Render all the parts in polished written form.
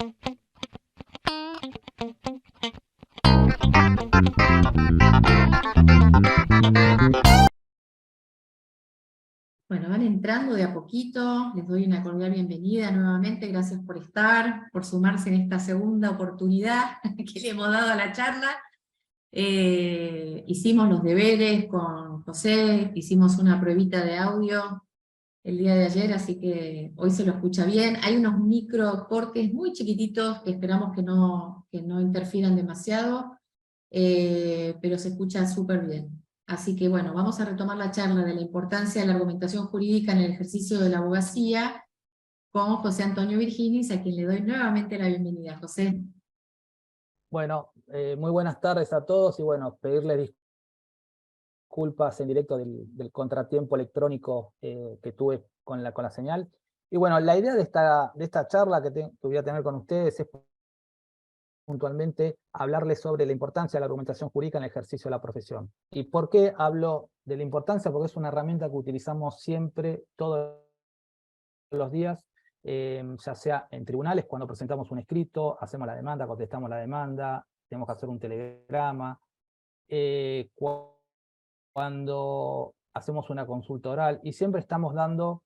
Bueno, van entrando de a poquito, les doy una cordial bienvenida nuevamente, gracias por estar, por sumarse en esta segunda oportunidad que le hemos dado a la charla. Hicimos los deberes con José, hicimos una pruebita de audio el día de ayer, así que hoy se lo escucha bien. Hay unos micro cortes muy chiquititos que esperamos que no interfieran demasiado, pero se escucha súper bien. Así que bueno, vamos a retomar la charla de la importancia de la argumentación jurídica en el ejercicio de la abogacía con José Antonio Virginis, a quien le doy nuevamente la bienvenida. José. Bueno, muy buenas tardes a todos y bueno, pedirles disculpas en directo del contratiempo electrónico que tuve con la señal. Y bueno, la idea de esta charla que voy a tener con ustedes es puntualmente hablarles sobre la importancia de la argumentación jurídica en el ejercicio de la profesión. ¿Y por qué hablo de la importancia? Porque es una herramienta que utilizamos siempre, todos los días, ya sea en tribunales, cuando presentamos un escrito, hacemos la demanda, contestamos la demanda, tenemos que hacer un telegrama, cuando hacemos una consulta oral, y siempre estamos dando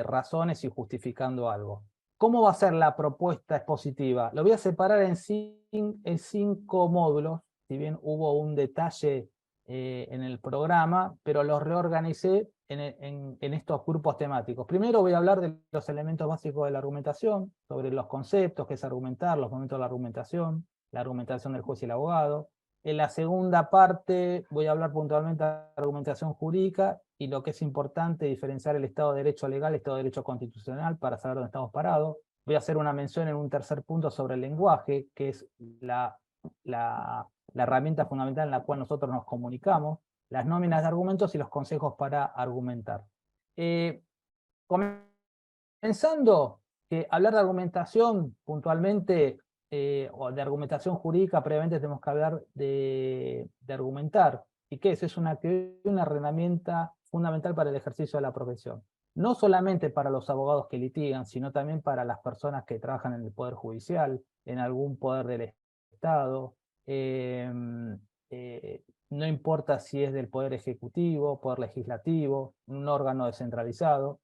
razones y justificando algo. ¿Cómo va a ser la propuesta expositiva? Lo voy a separar en 5 módulos, si bien hubo un detalle en el programa, pero los reorganicé en estos grupos temáticos. Primero voy a hablar de los elementos básicos de la argumentación, sobre los conceptos, qué es argumentar, los momentos de la argumentación del juez y el abogado. En la segunda parte voy a hablar puntualmente de argumentación jurídica y lo que es importante diferenciar el Estado de Derecho legal y el Estado de Derecho constitucional para saber dónde estamos parados. Voy a hacer una mención en un tercer punto sobre el lenguaje, que es la herramienta fundamental en la cual nosotros nos comunicamos, las nóminas de argumentos y los consejos para argumentar. Comenzando, que hablar de argumentación puntualmente o de argumentación jurídica, previamente tenemos que hablar de argumentar. ¿Y qué es? Es una herramienta fundamental para el ejercicio de la profesión. No solamente para los abogados que litigan, sino también para las personas que trabajan en el Poder Judicial, en algún poder del Estado. No importa si es del Poder Ejecutivo, Poder Legislativo, un órgano descentralizado.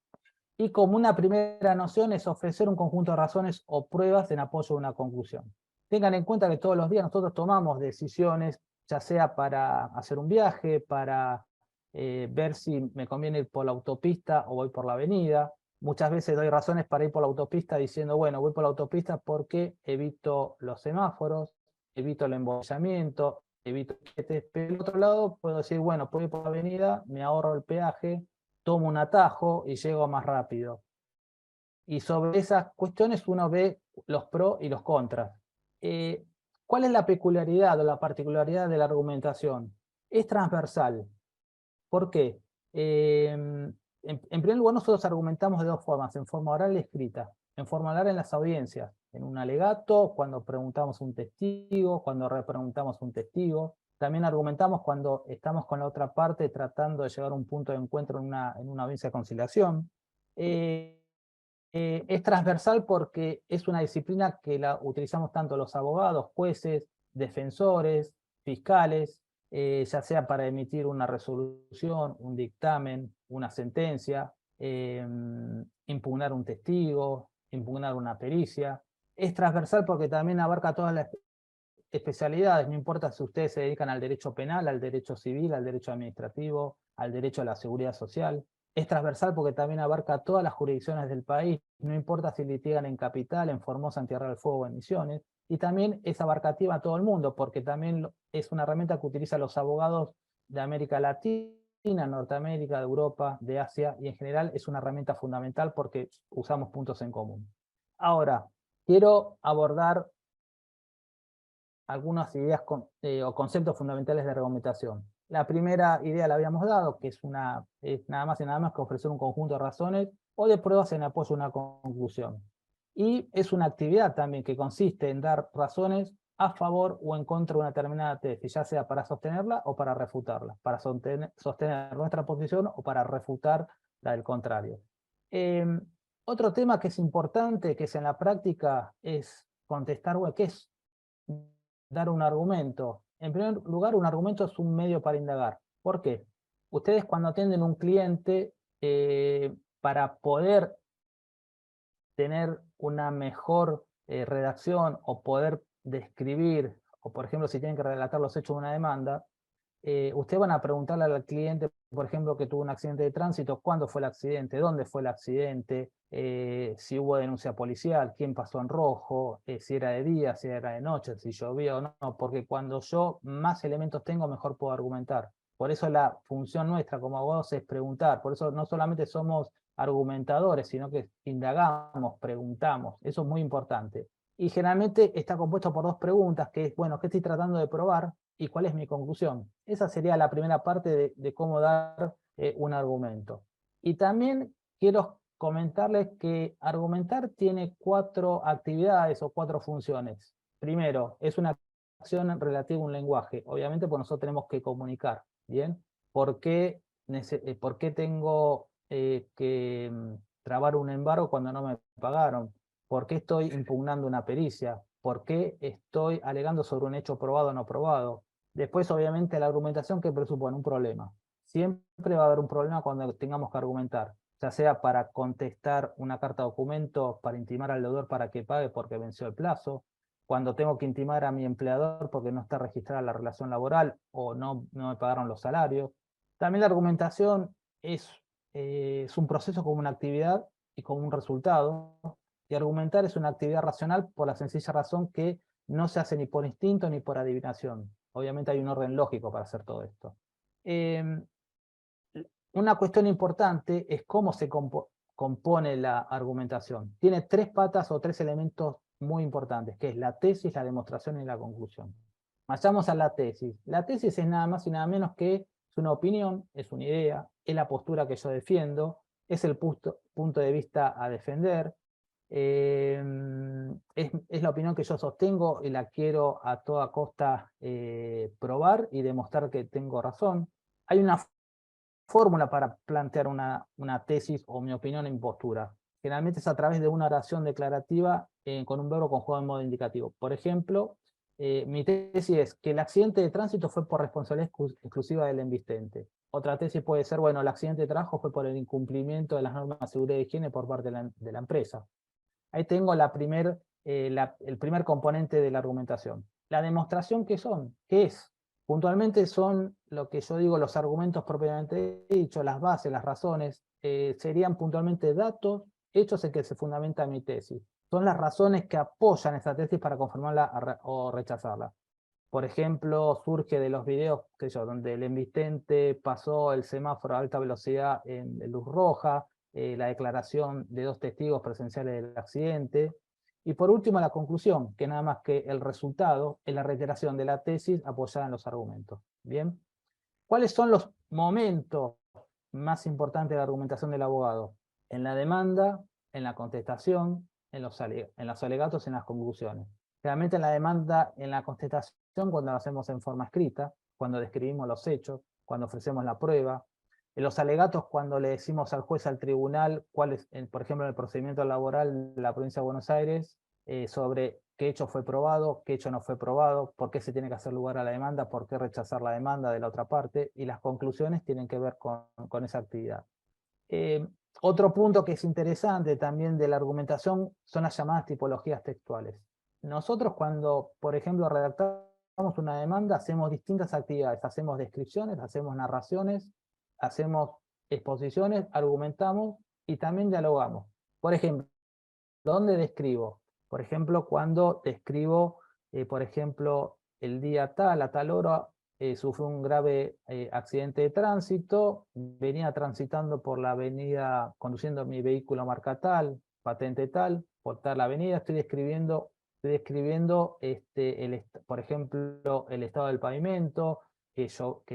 Y como una primera noción es ofrecer un conjunto de razones o pruebas en apoyo a una conclusión. Tengan en cuenta que todos los días nosotros tomamos decisiones, ya sea para hacer un viaje, para ver si me conviene ir por la autopista o voy por la avenida. Muchas veces doy razones para ir por la autopista diciendo, bueno, voy por la autopista porque evito los semáforos, evito el embotellamiento, evito que pero del otro lado puedo decir, bueno, puedo ir por la avenida, me ahorro el peaje, tomo un atajo y llego más rápido. Y sobre esas cuestiones uno ve los pros y los contras. ¿Cuál es la peculiaridad o la particularidad de la argumentación? Es transversal. ¿Por qué? En primer lugar, nosotros argumentamos de dos formas, en forma oral y escrita. En forma oral en las audiencias, en un alegato, cuando preguntamos un testigo, cuando repreguntamos un testigo. También argumentamos cuando estamos con la otra parte tratando de llegar a un punto de encuentro en una audiencia de conciliación. Es transversal porque es una disciplina que la utilizamos tanto los abogados, jueces, defensores, fiscales, ya sea para emitir una resolución, un dictamen, una sentencia, impugnar un testigo, impugnar una pericia. Es transversal porque también abarca todas las especialidades, no importa si ustedes se dedican al derecho penal, al derecho civil, al derecho administrativo, al derecho a la seguridad social. Es transversal porque también abarca todas las jurisdicciones del país, no importa si litigan en Capital, en Formosa, en Tierra del Fuego o en Misiones. Y también es abarcativa a todo el mundo, porque también es una herramienta que utilizan los abogados de América Latina, Norteamérica, de Europa, de Asia, y en general es una herramienta fundamental porque usamos puntos en común. Ahora, quiero abordar algunas ideas o conceptos fundamentales de argumentación. La primera idea la habíamos dado, que es nada más y nada más que ofrecer un conjunto de razones o de pruebas en apoyo a una conclusión. Y es una actividad también que consiste en dar razones a favor o en contra de una determinada tesis, ya sea para sostenerla o para refutarla, para sostener nuestra posición o para refutar la del contrario. Otro tema que es importante, que es en la práctica, es contestar, bueno, ¿qué es dar un argumento? En primer lugar, un argumento es un medio para indagar. ¿Por qué? Ustedes cuando atienden un cliente, para poder tener una mejor redacción o poder describir, o por ejemplo, si tienen que relatar los hechos de una demanda, ustedes van a preguntarle al cliente, por ejemplo, que tuvo un accidente de tránsito, cuándo fue el accidente, dónde fue el accidente, si hubo denuncia policial, quién pasó en rojo, si era de día, si era de noche, si llovía o no, porque cuando yo más elementos tengo, mejor puedo argumentar. Por eso la función nuestra como abogados es preguntar, por eso no solamente somos argumentadores, sino que indagamos, preguntamos, eso es muy importante. Y generalmente está compuesto por dos preguntas, que es, bueno, ¿qué estoy tratando de probar? ¿Y cuál es mi conclusión? Esa sería la primera parte de cómo dar un argumento. Y también quiero comentarles que argumentar tiene 4 actividades o 4 funciones. Primero, es una acción relativa a un lenguaje. Obviamente, pues nosotros tenemos que comunicar, ¿bien? ¿Por qué tengo que trabar un embargo cuando no me pagaron? ¿Por qué estoy impugnando una pericia? ¿Por qué estoy alegando sobre un hecho probado o no probado? Después, obviamente, la argumentación que presupone un problema. Siempre va a haber un problema cuando tengamos que argumentar, ya sea para contestar una carta de documento, para intimar al deudor para que pague porque venció el plazo, cuando tengo que intimar a mi empleador porque no está registrada la relación laboral o no me pagaron los salarios. También la argumentación es un proceso como una actividad y como un resultado. Y argumentar es una actividad racional por la sencilla razón que no se hace ni por instinto ni por adivinación. Obviamente hay un orden lógico para hacer todo esto. Una cuestión importante es cómo se compone la argumentación. Tiene 3 patas o 3 elementos muy importantes, que es la tesis, la demostración y la conclusión. Vayamos a la tesis. La tesis es nada más y nada menos que es una opinión, es una idea, es la postura que yo defiendo, es el punto de vista a defender, es la opinión que yo sostengo y la quiero a toda costa probar y demostrar que tengo razón. Hay una fórmula para plantear una tesis o mi opinión en postura. Generalmente es a través de una oración declarativa con un verbo conjugado en modo indicativo. Por ejemplo, mi tesis es que el accidente de tránsito fue por responsabilidad exclusiva del embistente. Otra tesis puede ser, bueno, el accidente de trabajo fue por el incumplimiento de las normas de seguridad y higiene por parte de la empresa. Ahí tengo el primer componente de la argumentación. La demostración, ¿qué son? ¿Qué es? Puntualmente son lo que yo digo, los argumentos propiamente dichos, las bases, las razones, serían puntualmente datos, hechos en que se fundamenta mi tesis. Son las razones que apoyan esa tesis para confirmarla o rechazarla. Por ejemplo, surge de los videos donde el embistente pasó el semáforo a alta velocidad en luz roja, la declaración de 2 testigos presenciales del accidente. Y por último, la conclusión, que nada más que el resultado es la reiteración de la tesis apoyada en los argumentos. Bien. ¿Cuáles son los momentos más importantes de la argumentación del abogado? En la demanda, en la contestación, en los alegatos y en las conclusiones. Realmente en la demanda, en la contestación, cuando lo hacemos en forma escrita, cuando describimos los hechos, cuando ofrecemos la prueba. En los alegatos, cuando le decimos al juez, al tribunal, cuál es, por ejemplo, en el procedimiento laboral de la provincia de Buenos Aires, sobre qué hecho fue probado, qué hecho no fue probado, por qué se tiene que hacer lugar a la demanda, por qué rechazar la demanda de la otra parte, y las conclusiones tienen que ver con esa actividad. Otro punto que es interesante también de la argumentación son las llamadas tipologías textuales. Nosotros cuando, por ejemplo, redactamos una demanda, hacemos distintas actividades, hacemos descripciones, hacemos narraciones, hacemos exposiciones, argumentamos y también dialogamos. Por ejemplo, ¿dónde describo? Por ejemplo, cuando describo, por ejemplo, el día tal, a tal hora, sufrió un grave accidente de tránsito, venía transitando por la avenida, conduciendo mi vehículo marca tal, patente tal, por tal avenida, estoy describiendo por ejemplo, el estado del pavimento, que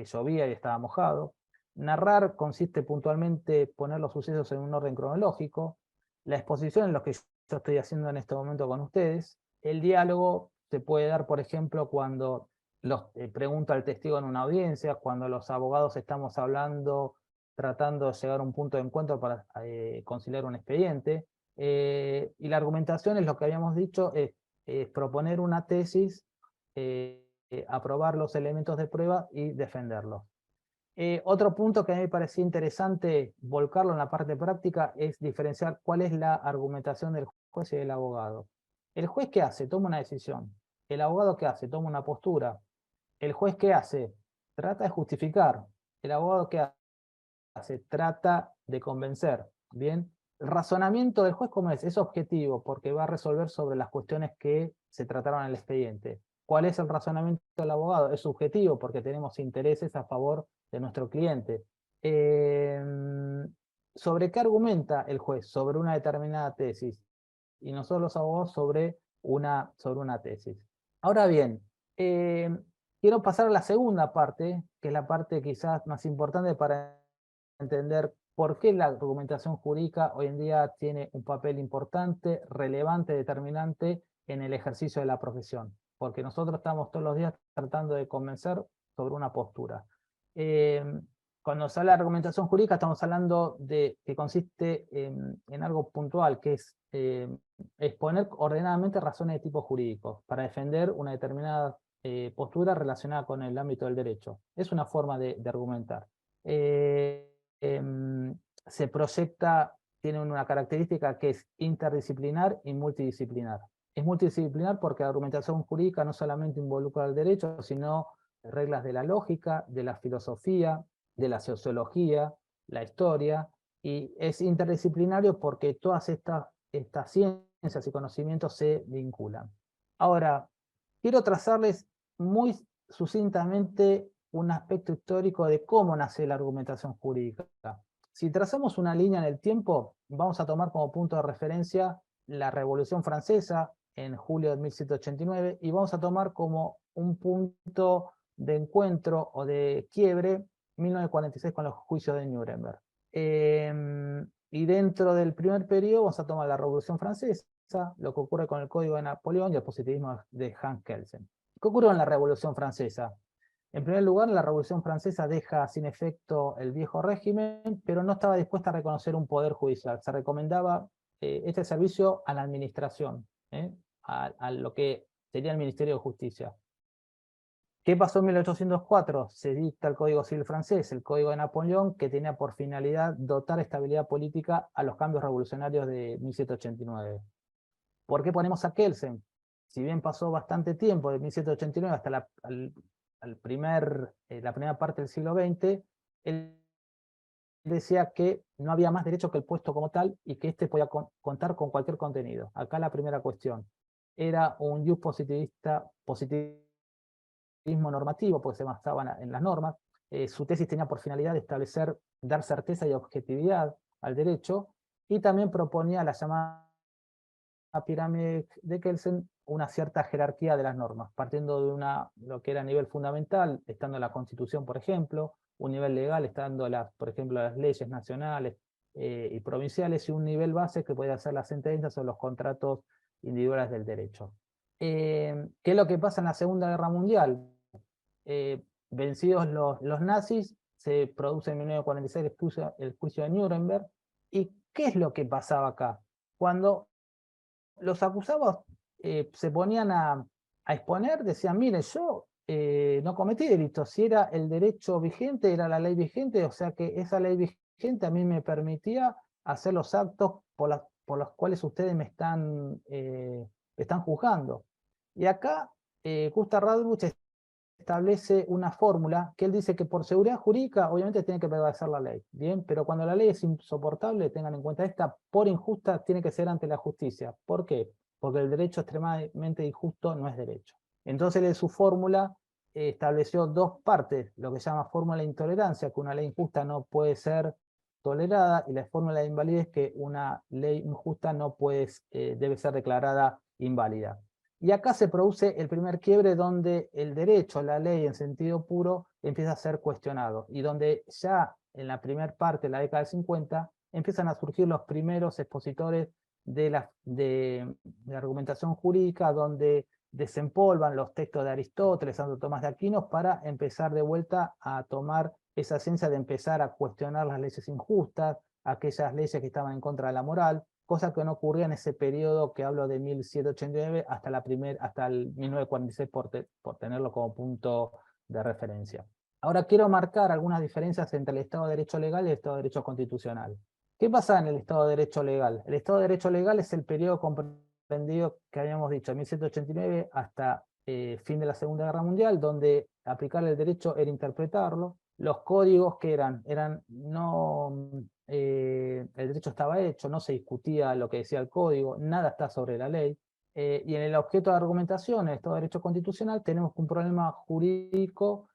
llovía y estaba mojado. Narrar consiste puntualmente poner los sucesos en un orden cronológico. La exposición en lo que yo estoy haciendo en este momento con ustedes. El diálogo se puede dar, por ejemplo, cuando pregunta al testigo en una audiencia, cuando los abogados estamos hablando, tratando de llegar a un punto de encuentro para conciliar un expediente. Y la argumentación es lo que habíamos dicho, es proponer una tesis, aprobar los elementos de prueba y defenderlos. Otro punto que a mí me parecía interesante volcarlo en la parte práctica es diferenciar cuál es la argumentación del juez y del abogado. ¿El juez qué hace? Toma una decisión. ¿El abogado qué hace? Toma una postura. ¿El juez qué hace? Trata de justificar. ¿El abogado qué hace? Trata de convencer. Bien. El razonamiento del juez, ¿cómo es? Es objetivo, porque va a resolver sobre las cuestiones que se trataron en el expediente. ¿Cuál es el razonamiento del abogado? Es subjetivo, porque tenemos intereses a favor de nuestro cliente. ¿Sobre qué argumenta el juez? Sobre una determinada tesis. Y nosotros los abogados sobre una tesis. Ahora bien, quiero pasar a la segunda parte, que es la parte quizás más importante para entender por qué la argumentación jurídica hoy en día tiene un papel importante, relevante, determinante en el ejercicio de la profesión. Porque nosotros estamos todos los días tratando de convencer sobre una postura. Cuando se habla de argumentación jurídica estamos hablando de que consiste en algo puntual, que es exponer ordenadamente razones de tipo jurídico para defender una determinada postura relacionada con el ámbito del derecho. Es una forma de argumentar. Se proyecta, tiene una característica que es interdisciplinar y multidisciplinar. Es multidisciplinar porque la argumentación jurídica no solamente involucra el derecho, sino reglas de la lógica, de la filosofía, de la sociología, la historia, y es interdisciplinario porque todas estas ciencias y conocimientos se vinculan. Ahora, quiero trazarles muy sucintamente un aspecto histórico de cómo nace la argumentación jurídica. Si trazamos una línea en el tiempo, vamos a tomar como punto de referencia la Revolución Francesa en julio de 1789 y vamos a tomar como un punto de encuentro o de quiebre 1946 con los juicios de Nuremberg. Y dentro del primer periodo vamos a tomar la Revolución Francesa, lo que ocurre con el Código de Napoleón y el positivismo de Hans Kelsen. ¿Qué ocurrió en la Revolución Francesa? En primer lugar, la Revolución Francesa deja sin efecto el viejo régimen, pero no estaba dispuesta a reconocer un poder judicial. Se recomendaba este servicio a la administración, a lo que sería el Ministerio de Justicia. ¿Qué pasó en 1804? Se dicta el Código Civil francés, el Código de Napoleón, que tenía por finalidad dotar estabilidad política a los cambios revolucionarios de 1789. ¿Por qué ponemos a Kelsen? Si bien pasó bastante tiempo, de 1789 hasta la primera parte del siglo XX, él decía que no había más derecho que el puesto como tal y que éste podía contar con cualquier contenido. Acá la primera cuestión. Era un jus positivismo normativo, porque se basaba en las normas. Su tesis tenía por finalidad establecer, dar certeza y objetividad al derecho, y también proponía la llamada pirámide de Kelsen una cierta jerarquía de las normas, partiendo de lo que era a nivel fundamental, estando la Constitución, por ejemplo, un nivel legal, estando, por ejemplo, las leyes nacionales y provinciales, y un nivel base que podía ser las sentencias o los contratos individuales del derecho. ¿Qué es lo que pasa en la Segunda Guerra Mundial? Vencidos los nazis, se produce en 1946 el juicio de Nuremberg. ¿Y qué es lo que pasaba acá? Cuando los acusados se ponían a exponer, decían, mire, yo no cometí delitos, si era el derecho vigente, era la ley vigente, o sea que esa ley vigente a mí me permitía hacer los actos por los cuales ustedes me están juzgando. Y acá Gustav Radbuch establece una fórmula que él dice que por seguridad jurídica obviamente tiene que prevalecer la ley, ¿bien? Pero cuando la ley es insoportable, tengan en cuenta esta, por injusta tiene que ser ante la justicia. ¿Por qué? Porque el derecho extremadamente injusto no es derecho. Entonces él en su fórmula estableció dos partes, lo que se llama fórmula de intolerancia, que una ley injusta no puede ser tolerada, y la fórmula de invalidez, que una ley injusta no debe ser declarada inválida. Y acá se produce el primer quiebre donde el derecho, la ley en sentido puro, empieza a ser cuestionado, y donde ya en la primera parte de la década del 50 empiezan a surgir los primeros expositores de la argumentación jurídica, donde desempolvan los textos de Aristóteles, Santo Tomás de Aquino, para empezar de vuelta a tomar esa ciencia de empezar a cuestionar las leyes injustas, aquellas leyes que estaban en contra de la moral, cosa que no ocurría en ese periodo que hablo de 1789 hasta el 1946 por tenerlo como punto de referencia. Ahora quiero marcar algunas diferencias entre el Estado de Derecho legal y el Estado de Derecho constitucional. ¿Qué pasa en el Estado de Derecho legal? El Estado de Derecho legal es el periodo comprendido que habíamos dicho, 1789 hasta fin de la Segunda Guerra Mundial, donde aplicar el derecho era interpretarlo. Los códigos que el derecho estaba hecho, no se discutía lo que decía el código, nada está sobre la ley. Y en el objeto de argumentación, en el Estado de Derecho constitucional, tenemos que un problema jurídico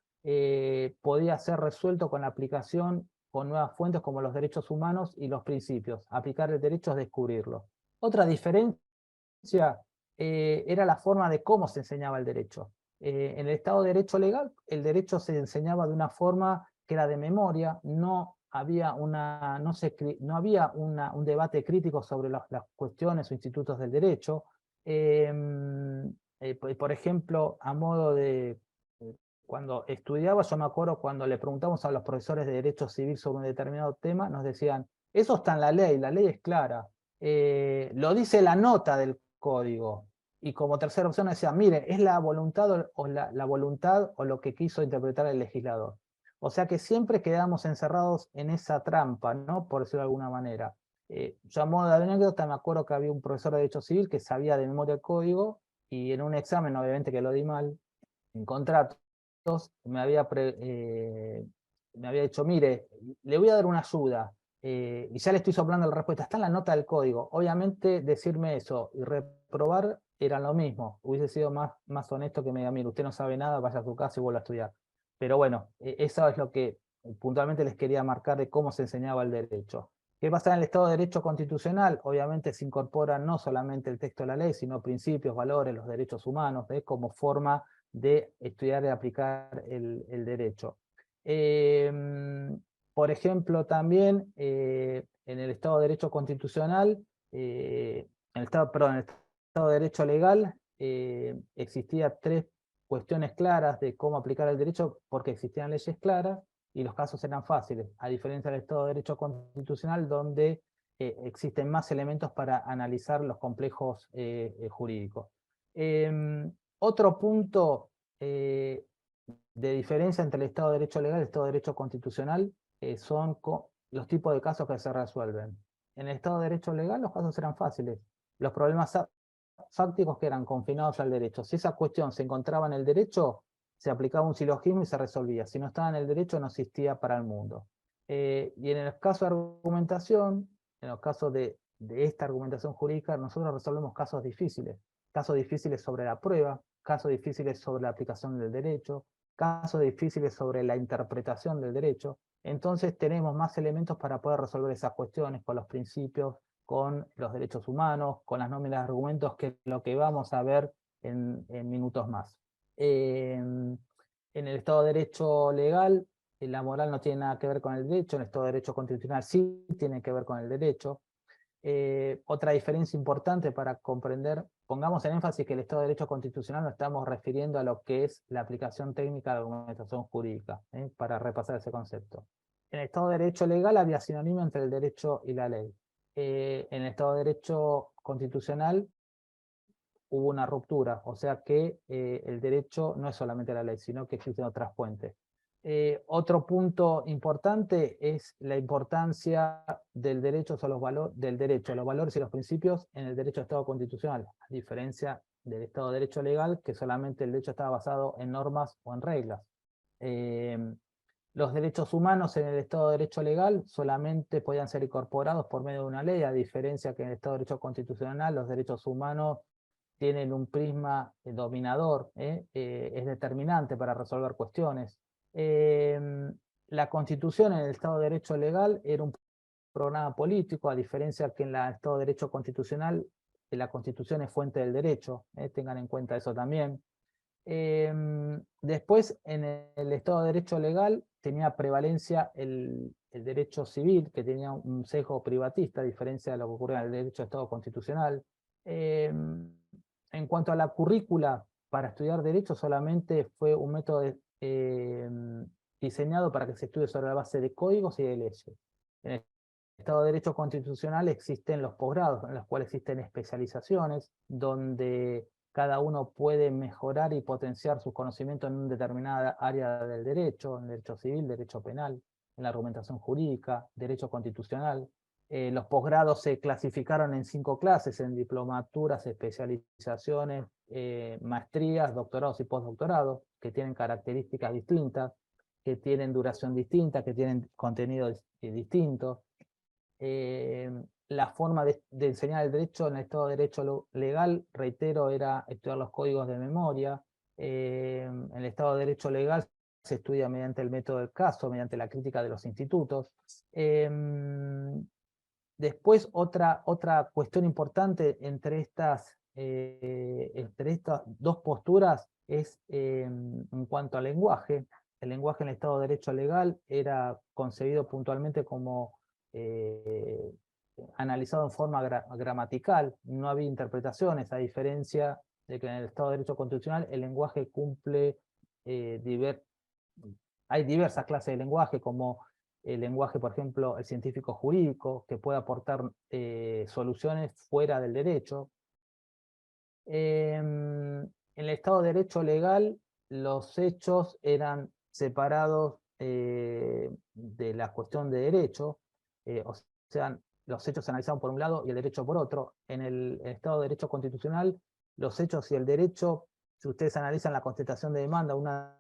podía ser resuelto con la aplicación con nuevas fuentes como los derechos humanos y los principios. Aplicar el derecho es descubrirlo. Otra diferencia era la forma de cómo se enseñaba el derecho. En el Estado de Derecho legal, el derecho se enseñaba de una forma que era de memoria, no había, un debate crítico sobre las cuestiones o institutos del derecho. Por ejemplo, a modo de... Cuando estudiaba, yo me acuerdo cuando le preguntamos a los profesores de Derecho Civil sobre un determinado tema, nos decían, eso está en la ley es clara. Lo dice la nota del código. Y como tercera opción decía, mire, es la voluntad la voluntad o lo que quiso interpretar el legislador. O sea que siempre quedamos encerrados en esa trampa, ¿no? Por decirlo de alguna manera. Yo a modo de anécdota me acuerdo que había un profesor de Derecho Civil que sabía de memoria el código y en un examen, obviamente que lo di mal, en contratos, me había dicho, mire, le voy a dar una ayuda, y ya le estoy soplando la respuesta, está en la nota del código. Obviamente decirme eso y reprobar era lo mismo. Hubiese sido más honesto que me diga, mire, usted no sabe nada, vaya a su casa y vuelva a estudiar. Pero bueno, eso es lo que puntualmente les quería marcar de cómo se enseñaba el derecho. ¿Qué pasa en el Estado de Derecho constitucional? Obviamente se incorpora no solamente el texto de la ley, sino principios, valores, los derechos humanos, como forma de estudiar y aplicar el derecho. Por ejemplo, también en el Estado de Derecho constitucional, en el Estado de Derecho legal, existía tres cuestiones claras de cómo aplicar el derecho porque existían leyes claras y los casos eran fáciles, a diferencia del Estado de Derecho constitucional donde existen más elementos para analizar los complejos jurídicos. Otro punto de diferencia entre el Estado de Derecho legal y el Estado de Derecho constitucional son los tipos de casos que se resuelven. En el Estado de Derecho legal los casos eran fáciles. Los problemas fácticos que eran confinados al derecho. Si esa cuestión se encontraba en el derecho, se aplicaba un silogismo y se resolvía. Si no estaba en el derecho, no existía para el mundo. Y en el caso de argumentación, en los casos de esta argumentación jurídica, nosotros resolvemos casos difíciles sobre la prueba, casos difíciles sobre la aplicación del derecho, casos difíciles sobre la interpretación del derecho. Entonces tenemos más elementos para poder resolver esas cuestiones con los principios, con los derechos humanos, con las nóminas de argumentos, que es lo que vamos a ver en minutos más. En el Estado de Derecho legal, la moral no tiene nada que ver con el derecho, en el Estado de Derecho constitucional sí tiene que ver con el derecho. Otra diferencia importante para comprender, pongamos en énfasis que el Estado de Derecho constitucional nos estamos refiriendo a lo que es la aplicación técnica de la argumentación jurídica, para repasar ese concepto. En el Estado de Derecho legal había sinónimo entre el derecho y la ley. En el Estado de Derecho constitucional hubo una ruptura, o sea que el derecho no es solamente la ley, sino que existen otras fuentes. Otro punto importante es la importancia del derecho a los valores y los principios en el derecho de Estado constitucional, a diferencia del Estado de Derecho legal, que solamente el derecho estaba basado en normas o en reglas. Los derechos humanos en el Estado de Derecho legal solamente podían ser incorporados por medio de una ley, a diferencia que en el Estado de Derecho constitucional los derechos humanos tienen un prisma dominador, es determinante para resolver cuestiones. La Constitución en el Estado de Derecho legal era un programa político, a diferencia que en el Estado de Derecho constitucional la Constitución es fuente del derecho, tengan en cuenta eso también. Después, en el Estado de Derecho legal tenía prevalencia el derecho civil, que tenía un sesgo privatista, a diferencia de lo que ocurre en el derecho de Estado constitucional. En cuanto a la currícula para estudiar derecho, solamente fue un método diseñado para que se estudie sobre la base de códigos y de leyes. En el Estado de Derecho Constitucional existen los posgrados, en los cuales existen especializaciones, donde cada uno puede mejorar y potenciar sus conocimientos en una determinada área del derecho, en derecho civil, derecho penal, en la argumentación jurídica, derecho constitucional. Los posgrados se clasificaron en 5 clases, en diplomaturas, especializaciones, maestrías, doctorados y postdoctorados, que tienen características distintas, que tienen duración distinta, que tienen contenidos distintos. La forma de enseñar el derecho en el Estado de Derecho legal, reitero, era estudiar los códigos de memoria. En el Estado de Derecho legal se estudia mediante el método del caso, mediante la crítica de los institutos. Después, otra cuestión importante entre estas dos posturas es en cuanto al lenguaje. El lenguaje en el Estado de Derecho legal era concebido puntualmente como analizado en forma gramatical, no había interpretaciones, a diferencia de que en el Estado de Derecho Constitucional el lenguaje cumple hay diversas clases de lenguaje, como el lenguaje, por ejemplo, el científico jurídico, que puede aportar soluciones fuera del derecho. En el Estado de Derecho legal, los hechos eran separados de la cuestión de derecho, o sea, los hechos se analizaban por un lado y el derecho por otro. En el Estado de Derecho Constitucional, los hechos y el derecho, si ustedes analizan la contestación de demanda, una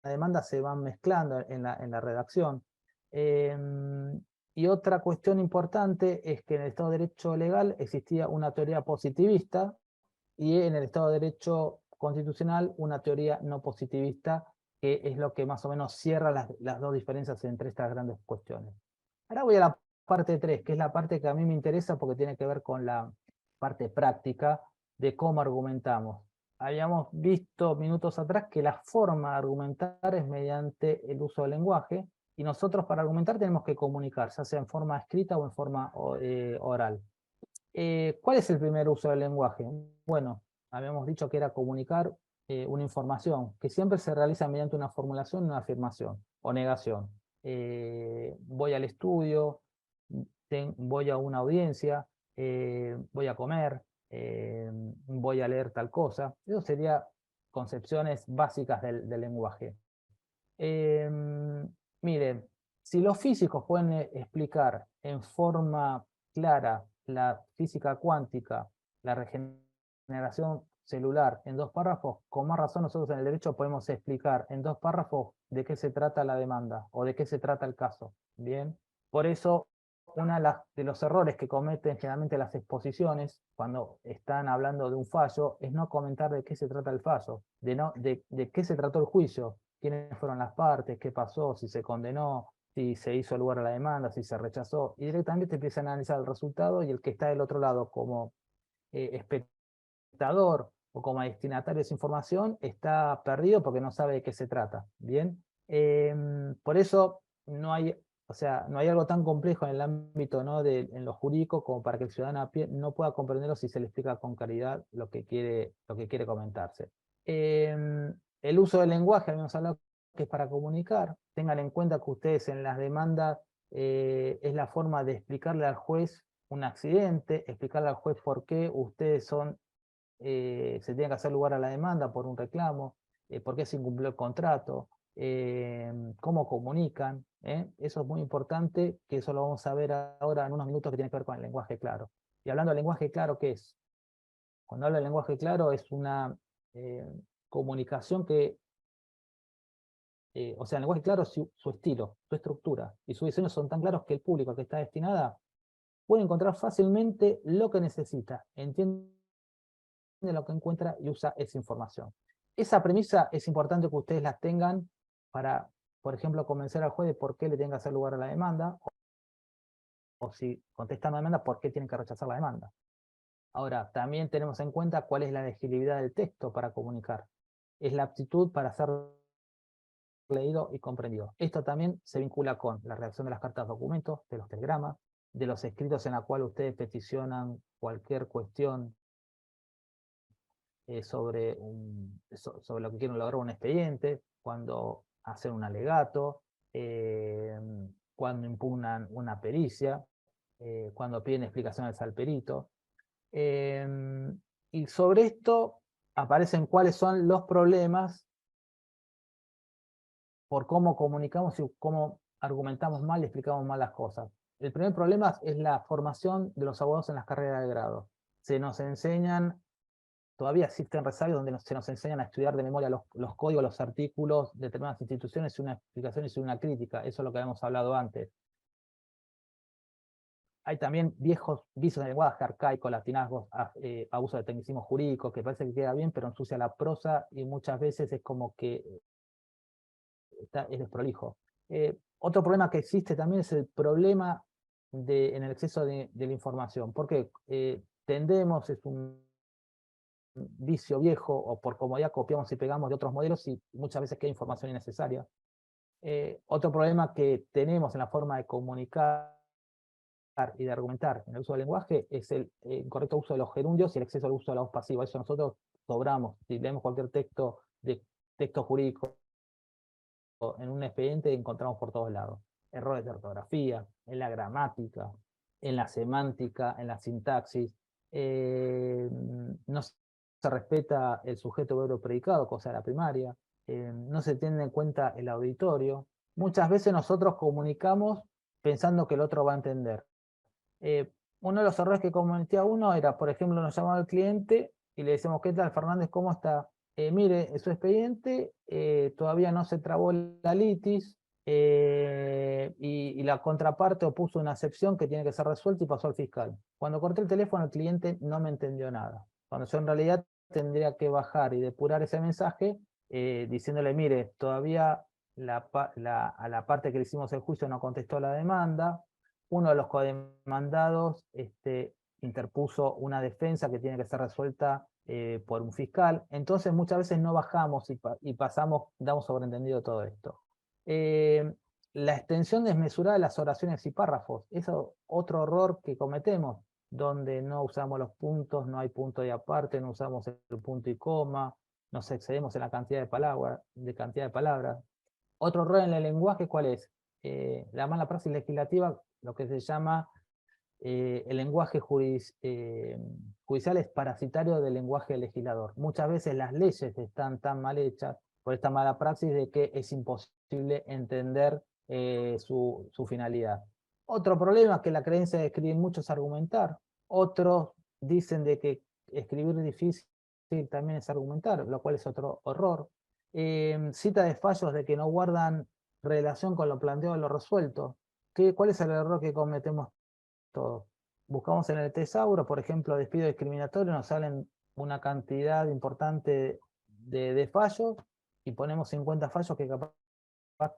demanda se van mezclando en la redacción. Y otra cuestión importante es que en el Estado de Derecho legal existía una teoría positivista y en el Estado de Derecho constitucional una teoría no positivista, que es lo que más o menos cierra las dos diferencias entre estas grandes cuestiones. Ahora voy a la parte 3, que es la parte que a mí me interesa porque tiene que ver con la parte práctica de cómo argumentamos. Habíamos visto minutos atrás que la forma de argumentar es mediante el uso del lenguaje, y nosotros para argumentar tenemos que comunicar, ya sea en forma escrita o en forma oral. ¿Cuál es el primer uso del lenguaje? Bueno, habíamos dicho que era comunicar una información, que siempre se realiza mediante una formulación, una afirmación o negación. Voy al estudio, voy a una audiencia, voy a comer, voy a leer tal cosa. Eso serían concepciones básicas del lenguaje. Miren, si los físicos pueden explicar en forma clara la física cuántica, la regeneración celular en 2 párrafos, con más razón nosotros en el derecho podemos explicar en 2 párrafos de qué se trata la demanda o de qué se trata el caso. Bien, por eso uno de los errores que cometen generalmente las exposiciones cuando están hablando de un fallo es no comentar de qué se trata el fallo, de qué se trató el juicio, quiénes fueron las partes, qué pasó, si se condenó, si se hizo lugar a la demanda, si se rechazó, y directamente empiezan a analizar el resultado, y el que está del otro lado como espectador o como destinatario de esa información está perdido porque no sabe de qué se trata. Bien, por eso no hay, o sea, no hay algo tan complejo en el ámbito, ¿no?, en lo jurídico como para que el ciudadano a pie no pueda comprenderlo si se le explica con claridad lo que quiere comentarse. El uso del lenguaje, habíamos hablado que es para comunicar. Tengan en cuenta que ustedes en las demandas es la forma de explicarle al juez un accidente, explicarle al juez por qué ustedes se tiene que hacer lugar a la demanda por un reclamo, por qué se incumplió el contrato, cómo comunican. Eso es muy importante, que eso lo vamos a ver ahora en unos minutos, que tiene que ver con el lenguaje claro. Y hablando del lenguaje claro, ¿qué es? Cuando hablo del lenguaje claro es una comunicación que, o sea, el lenguaje claro es su estilo, su estructura y su diseño son tan claros que el público al que está destinada puede encontrar fácilmente lo que necesita, entiende lo que encuentra y usa esa información. Esa premisa es importante que ustedes la tengan para, por ejemplo, convencer al juez de por qué le tienen que hacer lugar a la demanda, o si contestan la demanda, por qué tienen que rechazar la demanda. Ahora, también tenemos en cuenta cuál es la legibilidad del texto para comunicar. Es la aptitud para ser leído y comprendido. Esto también se vincula con la redacción de las cartas documentos, de los telegramas, de los escritos en la cual ustedes peticionan cualquier cuestión sobre lo que quieren lograr un expediente, cuando hacen un alegato, cuando impugnan una pericia, cuando piden explicaciones al perito. Y sobre esto aparecen cuáles son los problemas por cómo comunicamos y cómo argumentamos mal y explicamos mal las cosas. El primer problema es la formación de los abogados en las carreras de grado. Se nos enseñan, todavía existen resabios donde se nos enseñan a estudiar de memoria los códigos, los artículos de determinadas instituciones y una explicación y una crítica. Eso es lo que habíamos hablado antes. Hay también viejos vicios de lenguaje arcaico, latinazgos, abuso de tecnicismo jurídico, que parece que queda bien, pero ensucia la prosa y muchas veces es como que es desprolijo. Otro problema que existe también es el problema en el exceso de la información, porque tendemos, es un vicio viejo, o por comodidad copiamos y pegamos de otros modelos y muchas veces queda información innecesaria. Otro problema que tenemos en la forma de comunicar y de argumentar en el uso del lenguaje es el incorrecto uso de los gerundios y el exceso del uso de la voz pasiva. Eso nosotros sobramos. Si leemos cualquier texto jurídico en un expediente, encontramos por todos lados. Errores de ortografía, en la gramática, en la semántica, en la sintaxis. No se respeta el sujeto verbo predicado, cosa de la primaria. No se tiene en cuenta el auditorio. Muchas veces nosotros comunicamos pensando que el otro va a entender. Uno de los errores que cometía uno era, por ejemplo, nos llamaba al cliente y le decimos, ¿qué tal, Fernández? ¿Cómo está? Mire, su expediente todavía no se trabó la litis y la contraparte opuso una excepción que tiene que ser resuelta y pasó al fiscal. Cuando corté el teléfono, el cliente no me entendió nada. Cuando yo en realidad tendría que bajar y depurar ese mensaje diciéndole, mire, todavía a la parte que le hicimos el juicio no contestó la demanda. Uno de los codemandados interpuso una defensa que tiene que ser resuelta por un fiscal. Entonces muchas veces no bajamos y pasamos, damos sobreentendido todo esto. La extensión desmesurada de las oraciones y párrafos, eso es otro error que cometemos, donde no usamos los puntos, no hay punto y aparte, no usamos el punto y coma, nos excedemos en la cantidad de palabras. Otro error en el lenguaje, ¿cuál es? La mala praxis legislativa, lo que se llama el lenguaje judicial es parasitario del lenguaje legislador. Muchas veces las leyes están tan mal hechas por esta mala praxis de que es imposible entender su finalidad. Otro problema es que la creencia de escribir mucho es argumentar. Otros dicen de que escribir difícil también es argumentar, lo cual es otro error. Cita de fallos de que no guardan relación con lo planteado y lo resuelto. ¿Cuál es el error que cometemos todos? Buscamos en el tesauro, por ejemplo, despido discriminatorio, nos salen una cantidad importante de fallos y ponemos 50 fallos que capaz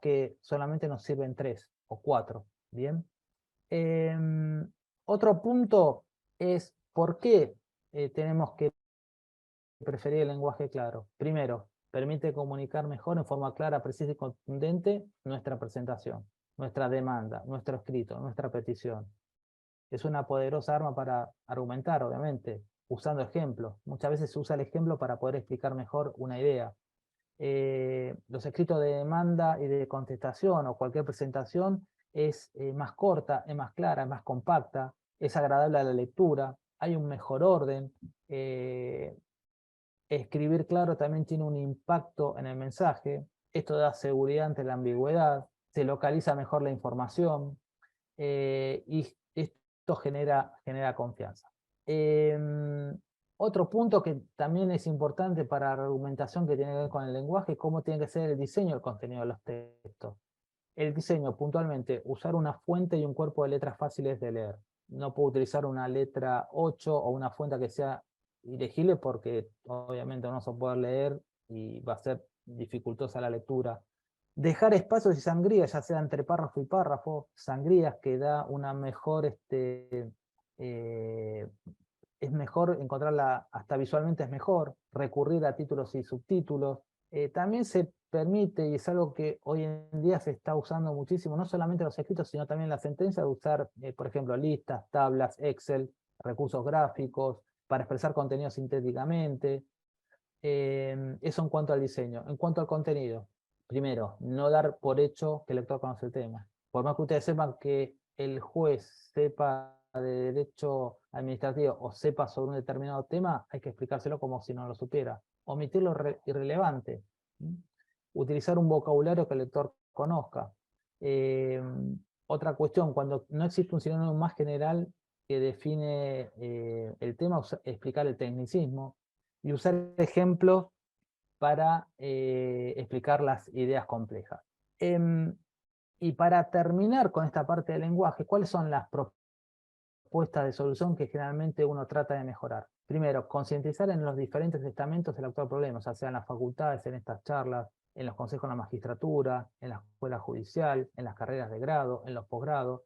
que solamente nos sirven 3 o 4. ¿Bien? Otro punto es por qué tenemos que preferir el lenguaje claro. Primero, permite comunicar mejor en forma clara, precisa y contundente nuestra presentación, nuestra demanda, nuestro escrito, nuestra petición. Es una poderosa arma para argumentar, obviamente, usando ejemplos. Muchas veces se usa el ejemplo para poder explicar mejor una idea. Los escritos de demanda y de contestación o cualquier presentación es más corta, es más clara, es más compacta, es agradable a la lectura, hay un mejor orden. Escribir claro también tiene un impacto en el mensaje. Esto da seguridad ante la ambigüedad, se localiza mejor la información y esto genera confianza. Otro punto que también es importante para la argumentación que tiene que ver con el lenguaje es cómo tiene que ser el diseño del contenido de los textos. El diseño, puntualmente, usar una fuente y un cuerpo de letras fáciles de leer. No puedo utilizar una letra 8 o una fuente que sea ilegible porque obviamente no se puede leer y va a ser dificultosa la lectura. Dejar espacios y sangrías, ya sea entre párrafo y párrafo, sangrías que da una mejor, es mejor encontrarla, hasta visualmente es mejor, recurrir a títulos y subtítulos. También se permite, y es algo que hoy en día se está usando muchísimo, no solamente los escritos, sino también la sentencia, de usar, por ejemplo, listas, tablas, Excel, recursos gráficos, para expresar contenido sintéticamente. Eso en cuanto al diseño. En cuanto al contenido, primero, no dar por hecho que el lector conoce el tema. por más que ustedes sepan que el juez sepa de derecho administrativo o sepa sobre un determinado tema, hay que explicárselo como si no lo supiera. Omitir lo irrelevante. Utilizar un vocabulario que el lector conozca. Otra cuestión, cuando no existe un sinónimo más general que define el tema, explicar el tecnicismo y usar ejemplos para explicar las ideas complejas. Y para terminar con esta parte del lenguaje, ¿cuáles son las propuestas de solución que generalmente uno trata de mejorar? Primero, concientizar en los diferentes estamentos el actual problema, ya sea en las facultades, en estas charlas, en los consejos de la magistratura, en la escuela judicial, en las carreras de grado, en los posgrados,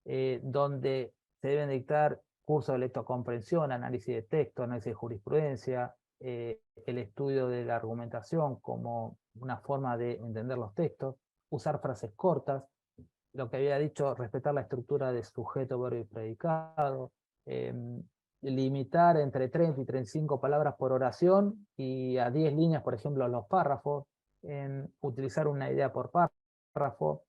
donde se deben dictar cursos de lectocomprensión, análisis de texto, análisis de jurisprudencia, el estudio de la argumentación como una forma de entender los textos, usar frases cortas, lo que había dicho, respetar la estructura de sujeto, verbo y predicado, limitar entre 30 y 35 palabras por oración y a 10 líneas, por ejemplo, los párrafos, utilizar una idea por párrafo,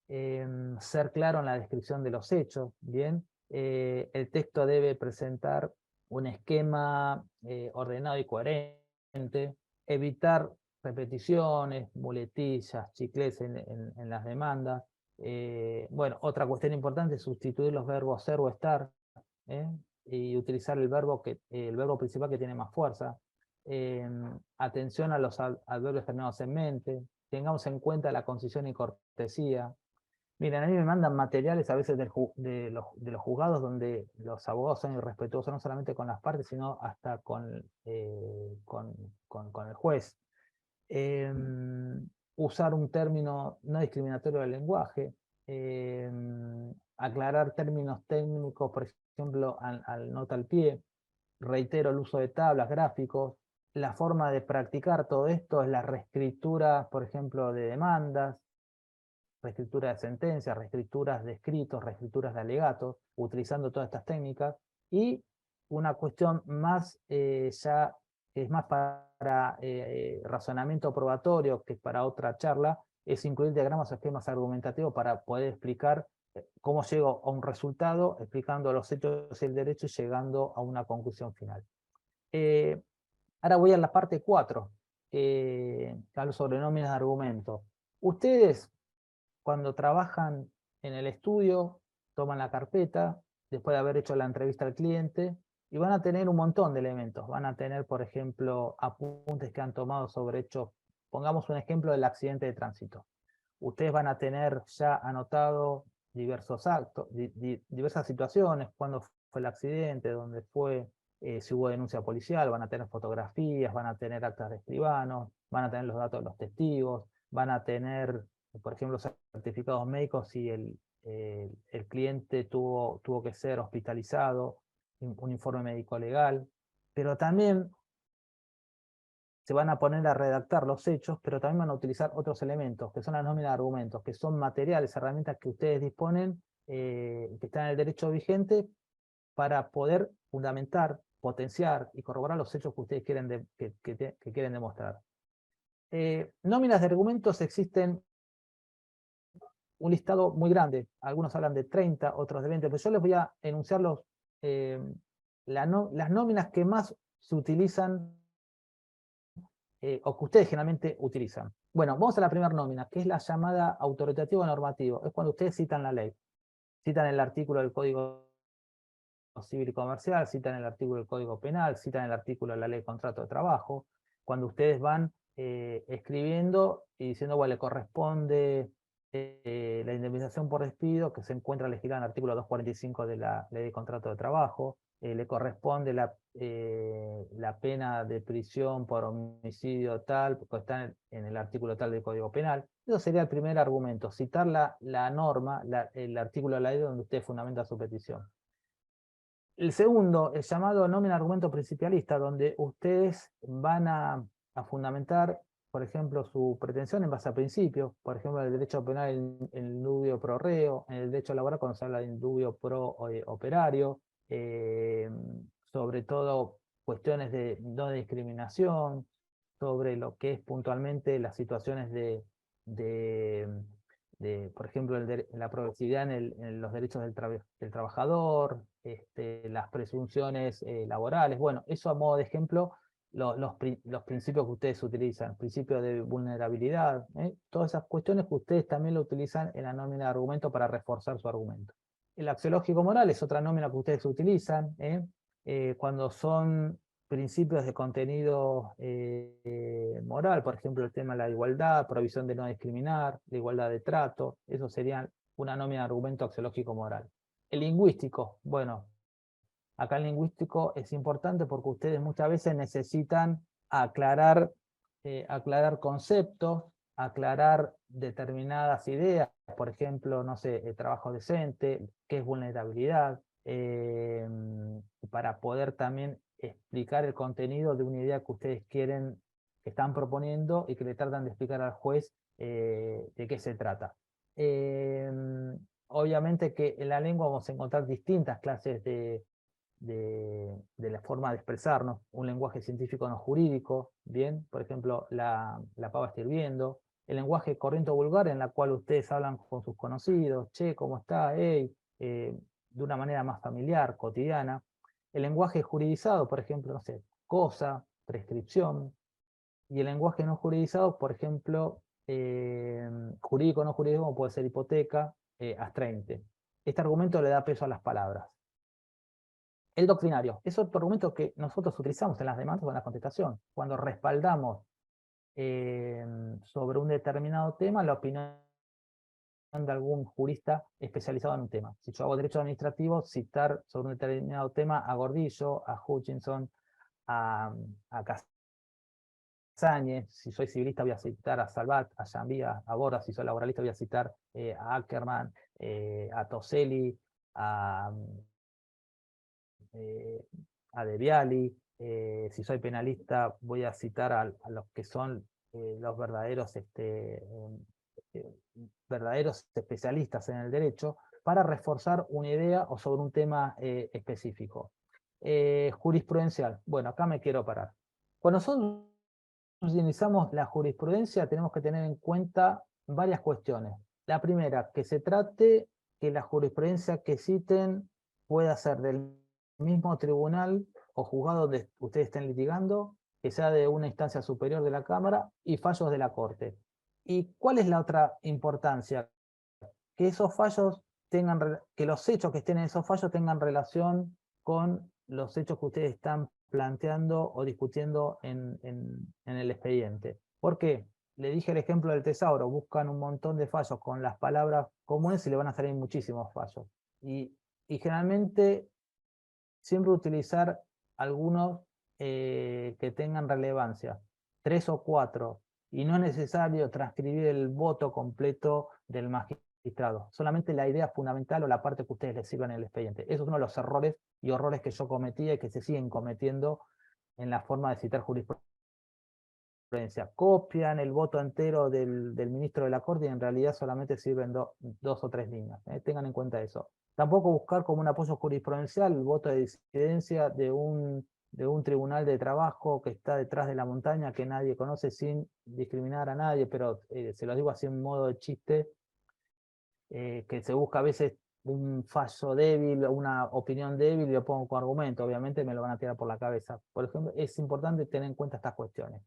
ser claro en la descripción de los hechos, ¿bien? El texto debe presentar un esquema ordenado y coherente, evitar repeticiones, muletillas, chiclets en las demandas. Bueno, otra cuestión importante es sustituir los verbos ser o estar, y utilizar el verbo principal que tiene más fuerza. Atención a los adverbios terminados en mente. Tengamos en cuenta la concisión y cortesía. Miren, a mí me mandan materiales a veces de los juzgados donde los abogados son irrespetuosos no solamente con las partes, sino hasta con el juez. Usar un término no discriminatorio del lenguaje, aclarar términos técnicos, por ejemplo, al nota al pie, reitero el uso de tablas, gráficos. La forma de practicar todo esto es la reescritura, por ejemplo, de demandas, reescritura de sentencias, reescrituras de escritos, reescrituras de alegatos, utilizando todas estas técnicas. Y una cuestión más ya que es más para razonamiento probatorio que para otra charla, es incluir diagramas o esquemas argumentativos para poder explicar cómo llego a un resultado, explicando los hechos y el derecho y llegando a una conclusión final. Ahora voy a la parte 4, que hablo sobre nóminas de argumentos. Ustedes, cuando trabajan en el estudio, toman la carpeta, después de haber hecho la entrevista al cliente, y van a tener un montón de elementos. Van a tener, por ejemplo, apuntes que han tomado sobre hechos. Pongamos un ejemplo del accidente de tránsito. Ustedes van a tener ya anotado diversos actos, diversas situaciones, cuándo fue el accidente, dónde fue, si hubo denuncia policial, van a tener fotografías, van a tener actas de escribanos, van a tener los datos de los testigos, van a tener, por ejemplo, certificados médicos si el cliente tuvo que ser hospitalizado, un informe médico legal, pero también se van a poner a redactar los hechos, pero también van a utilizar otros elementos, que son las nóminas de argumentos, que son materiales, herramientas que ustedes disponen, que están en el derecho vigente, para poder fundamentar, potenciar y corroborar los hechos que ustedes quieren, que quieren demostrar. Nóminas de argumentos existen un listado muy grande, algunos hablan de 30, otros de 20, pero yo les voy a enunciar las nóminas que más se utilizan o que ustedes generalmente utilizan. Bueno, vamos a la primera nómina, que es la llamada autoritativo normativo. Es cuando ustedes citan la ley. Citan el artículo del Código Civil y Comercial, citan el artículo del Código Penal, citan el artículo de la Ley de Contrato de Trabajo. Cuando ustedes van escribiendo y diciendo, bueno, le corresponde la indemnización por despido, que se encuentra legislada en el artículo 245 de la Ley de Contrato de Trabajo, le corresponde la pena de prisión por homicidio tal, porque está en el artículo tal del Código Penal. Eso sería el primer argumento, citar la norma, el artículo de la ley donde usted fundamenta su petición. El segundo, el llamado nómina argumento principalista, donde ustedes van a fundamentar, por ejemplo, su pretensión en base a principios, por ejemplo, el derecho penal en el indubio pro reo, en el derecho laboral cuando se habla de indubio pro operario, sobre todo cuestiones de no discriminación, sobre lo que es puntualmente las situaciones de por ejemplo, la progresividad en los derechos del trabajador, las presunciones laborales. Bueno, eso a modo de ejemplo, los principios que ustedes utilizan, principios de vulnerabilidad, todas esas cuestiones que ustedes también lo utilizan en la nómina de argumento para reforzar su argumento. El axiológico moral es otra nómina que ustedes utilizan cuando son principios de contenido moral, por ejemplo, el tema de la igualdad, provisión de no discriminar, la igualdad de trato, eso sería una nómina de argumento axiológico moral. El lingüístico, bueno, acá el lingüístico es importante porque ustedes muchas veces necesitan aclarar conceptos, aclarar determinadas ideas, por ejemplo, no sé, el trabajo decente, qué es vulnerabilidad, para poder también explicar el contenido de una idea que ustedes quieren, que están proponiendo y que le tratan de explicar al juez de qué se trata. Obviamente que en la lengua vamos a encontrar distintas clases de la forma de expresarnos, un lenguaje científico no jurídico, bien, por ejemplo, la pava está hirviendo, el lenguaje corriente o vulgar en la cual ustedes hablan con sus conocidos, che, ¿cómo está? Hey, de una manera más familiar, cotidiana, el lenguaje juridizado, por ejemplo, no sé, cosa, prescripción, y el lenguaje no juridizado, por ejemplo, jurídico no jurídico, como puede ser hipoteca, abstraente. Este argumento le da peso a las palabras. El doctrinario es otro argumento que nosotros utilizamos en las demandas o en la contestación. Cuando respaldamos sobre un determinado tema la opinión de algún jurista especializado en un tema. Si yo hago derecho administrativo, citar sobre un determinado tema a Gordillo, a Hutchinson, a Casañez. Si soy civilista voy a citar a Salvat, a Jambía, a Bordas. Si soy laboralista voy a citar a Ackerman, a Toselli, a De Viali. Si soy penalista voy a citar a los que son los verdaderos especialistas en el derecho para reforzar una idea o sobre un tema específico. Jurisprudencial. Bueno, acá me quiero parar. Cuando nosotros utilizamos la jurisprudencia tenemos que tener en cuenta varias cuestiones. La primera, que se trate que la jurisprudencia que citen pueda ser del mismo tribunal o juzgado donde ustedes estén litigando, que sea de una instancia superior de la Cámara y fallos de la Corte. ¿Y cuál es la otra importancia? Que esos fallos que los hechos que estén en esos fallos tengan relación con los hechos que ustedes están planteando o discutiendo en el expediente. ¿Por qué? Le dije el ejemplo del tesauro, buscan un montón de fallos con las palabras comunes y le van a salir muchísimos fallos. Y generalmente siempre utilizar algunos que tengan relevancia, 3 o 4, y no es necesario transcribir el voto completo del magistrado, solamente la idea fundamental o la parte que ustedes les sirvan en el expediente. Eso es uno de los errores y horrores que yo cometía y que se siguen cometiendo en la forma de citar jurisprudencia. Copian el voto entero del ministro de la Corte y en realidad solamente sirven 2 o 3 líneas. Tengan en cuenta eso. Tampoco buscar como un apoyo jurisprudencial el voto de disidencia de un tribunal de trabajo que está detrás de la montaña que nadie conoce sin discriminar a nadie, pero se lo digo así en modo de chiste, que se busca a veces un fallo débil, una opinión débil y lo pongo con argumento. Obviamente me lo van a tirar por la cabeza. Por ejemplo, es importante tener en cuenta estas cuestiones.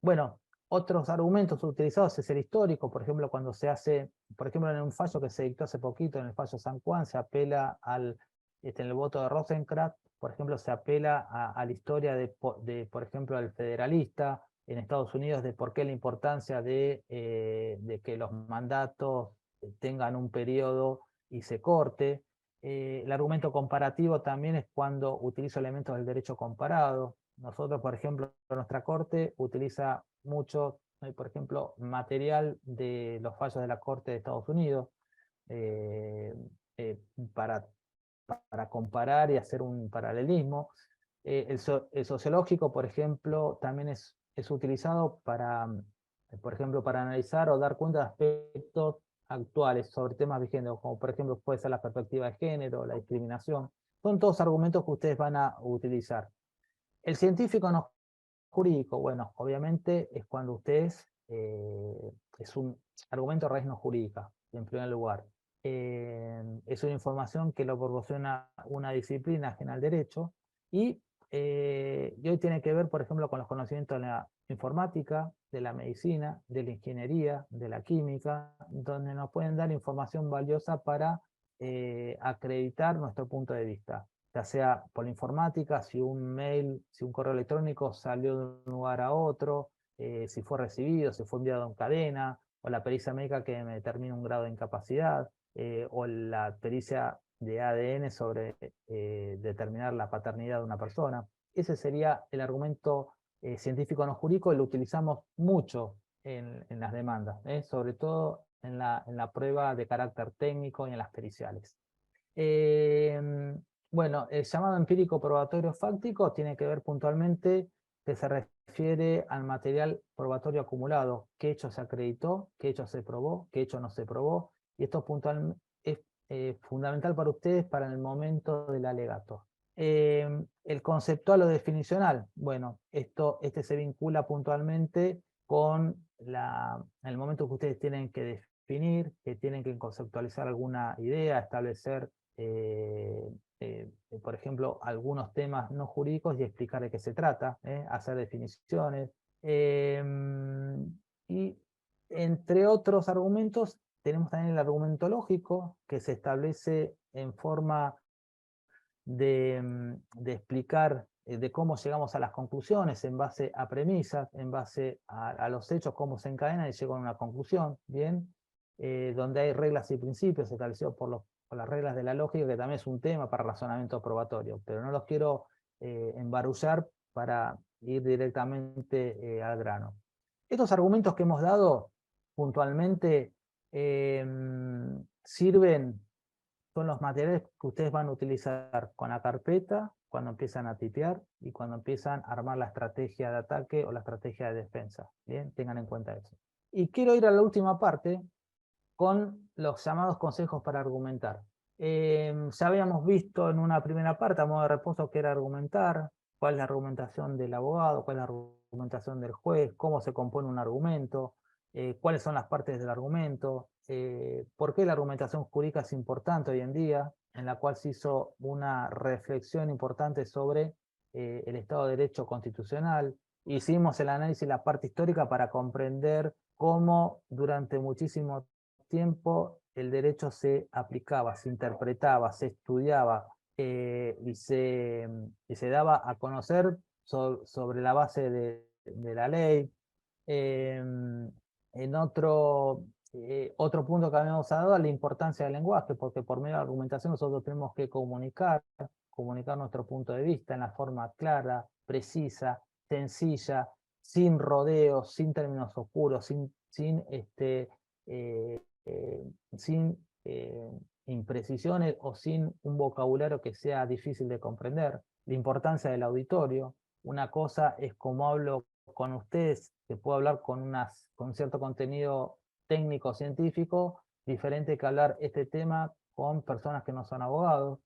Bueno, otros argumentos utilizados es el histórico, por ejemplo, cuando se hace, por ejemplo, en un fallo que se dictó hace poquito, en el fallo San Juan, se apela en el voto de Rosenkrantz, por ejemplo, se apela a la historia por ejemplo, al federalista en Estados Unidos, de por qué la importancia de que los mandatos tengan un periodo y se corte. El argumento comparativo también es cuando utilizo elementos del derecho comparado. Nosotros, por ejemplo, nuestra Corte utiliza mucho, por ejemplo, material de los fallos de la Corte de Estados Unidos eh, eh, para, para comparar y hacer un paralelismo. El sociológico, por ejemplo, también es utilizado por ejemplo, para analizar o dar cuenta de aspectos actuales sobre temas vigentes, como por ejemplo puede ser la perspectiva de género, la discriminación. Son todos argumentos que ustedes van a utilizar. El científico no jurídico, bueno, obviamente es cuando ustedes es un argumento de raíz no jurídica, en primer lugar. Es una información que lo proporciona una disciplina ajena al derecho y hoy tiene que ver, por ejemplo, con los conocimientos de la informática, de la medicina, de la ingeniería, de la química, donde nos pueden dar información valiosa para acreditar nuestro punto de vista, ya sea por la informática, si un mail, si un correo electrónico salió de un lugar a otro, si fue recibido, si fue enviado en cadena, o la pericia médica que me determina un grado de incapacidad, o la pericia de ADN sobre determinar la paternidad de una persona. Ese sería el argumento científico no jurídico y lo utilizamos mucho en las demandas, sobre todo en la prueba de carácter técnico y en las periciales. Bueno, el llamado empírico probatorio fáctico tiene que ver puntualmente que se refiere al material probatorio acumulado, qué hecho se acreditó, qué hecho se probó, qué hecho no se probó, y esto es fundamental para ustedes para el momento del alegato. El conceptual o definicional, bueno, este se vincula puntualmente con el momento que ustedes tienen que definir, que tienen que conceptualizar alguna idea, establecer por ejemplo, algunos temas no jurídicos y explicar de qué se trata, hacer definiciones. Y entre otros argumentos, tenemos también el argumento lógico, que se establece en forma de explicar de cómo llegamos a las conclusiones en base a premisas, en base a los hechos, cómo se encadenan y llegan a una conclusión, ¿bien? Donde hay reglas y principios establecidos por las reglas de la lógica, que también es un tema para razonamiento probatorio, pero no los quiero embarullar para ir directamente al grano. Estos argumentos que hemos dado puntualmente sirven, son los materiales que ustedes van a utilizar con la carpeta cuando empiezan a tipear y cuando empiezan a armar la estrategia de ataque o la estrategia de defensa. Bien, tengan en cuenta eso. Y quiero ir a la última parte con los llamados consejos para argumentar. Ya habíamos visto en una primera parte, a modo de reposo, qué era argumentar, cuál es la argumentación del abogado, cuál es la argumentación del juez, cómo se compone un argumento, cuáles son las partes del argumento, por qué la argumentación jurídica es importante hoy en día, en la cual se hizo una reflexión importante sobre el Estado de Derecho constitucional. Hicimos el análisis de la parte histórica para comprender cómo durante muchísimo tiempo el derecho se aplicaba, se interpretaba, se estudiaba y se daba a conocer sobre la base de la ley. En otro punto que habíamos dado, la importancia del lenguaje, porque por medio de la argumentación nosotros tenemos que comunicar nuestro punto de vista en la forma clara, precisa, sencilla, sin rodeos, sin términos oscuros, sin imprecisiones o sin un vocabulario que sea difícil de comprender. La importancia del auditorio. Una cosa es cómo hablo con ustedes, que puedo hablar con cierto contenido técnico científico, diferente que hablar este tema con personas que no son abogados.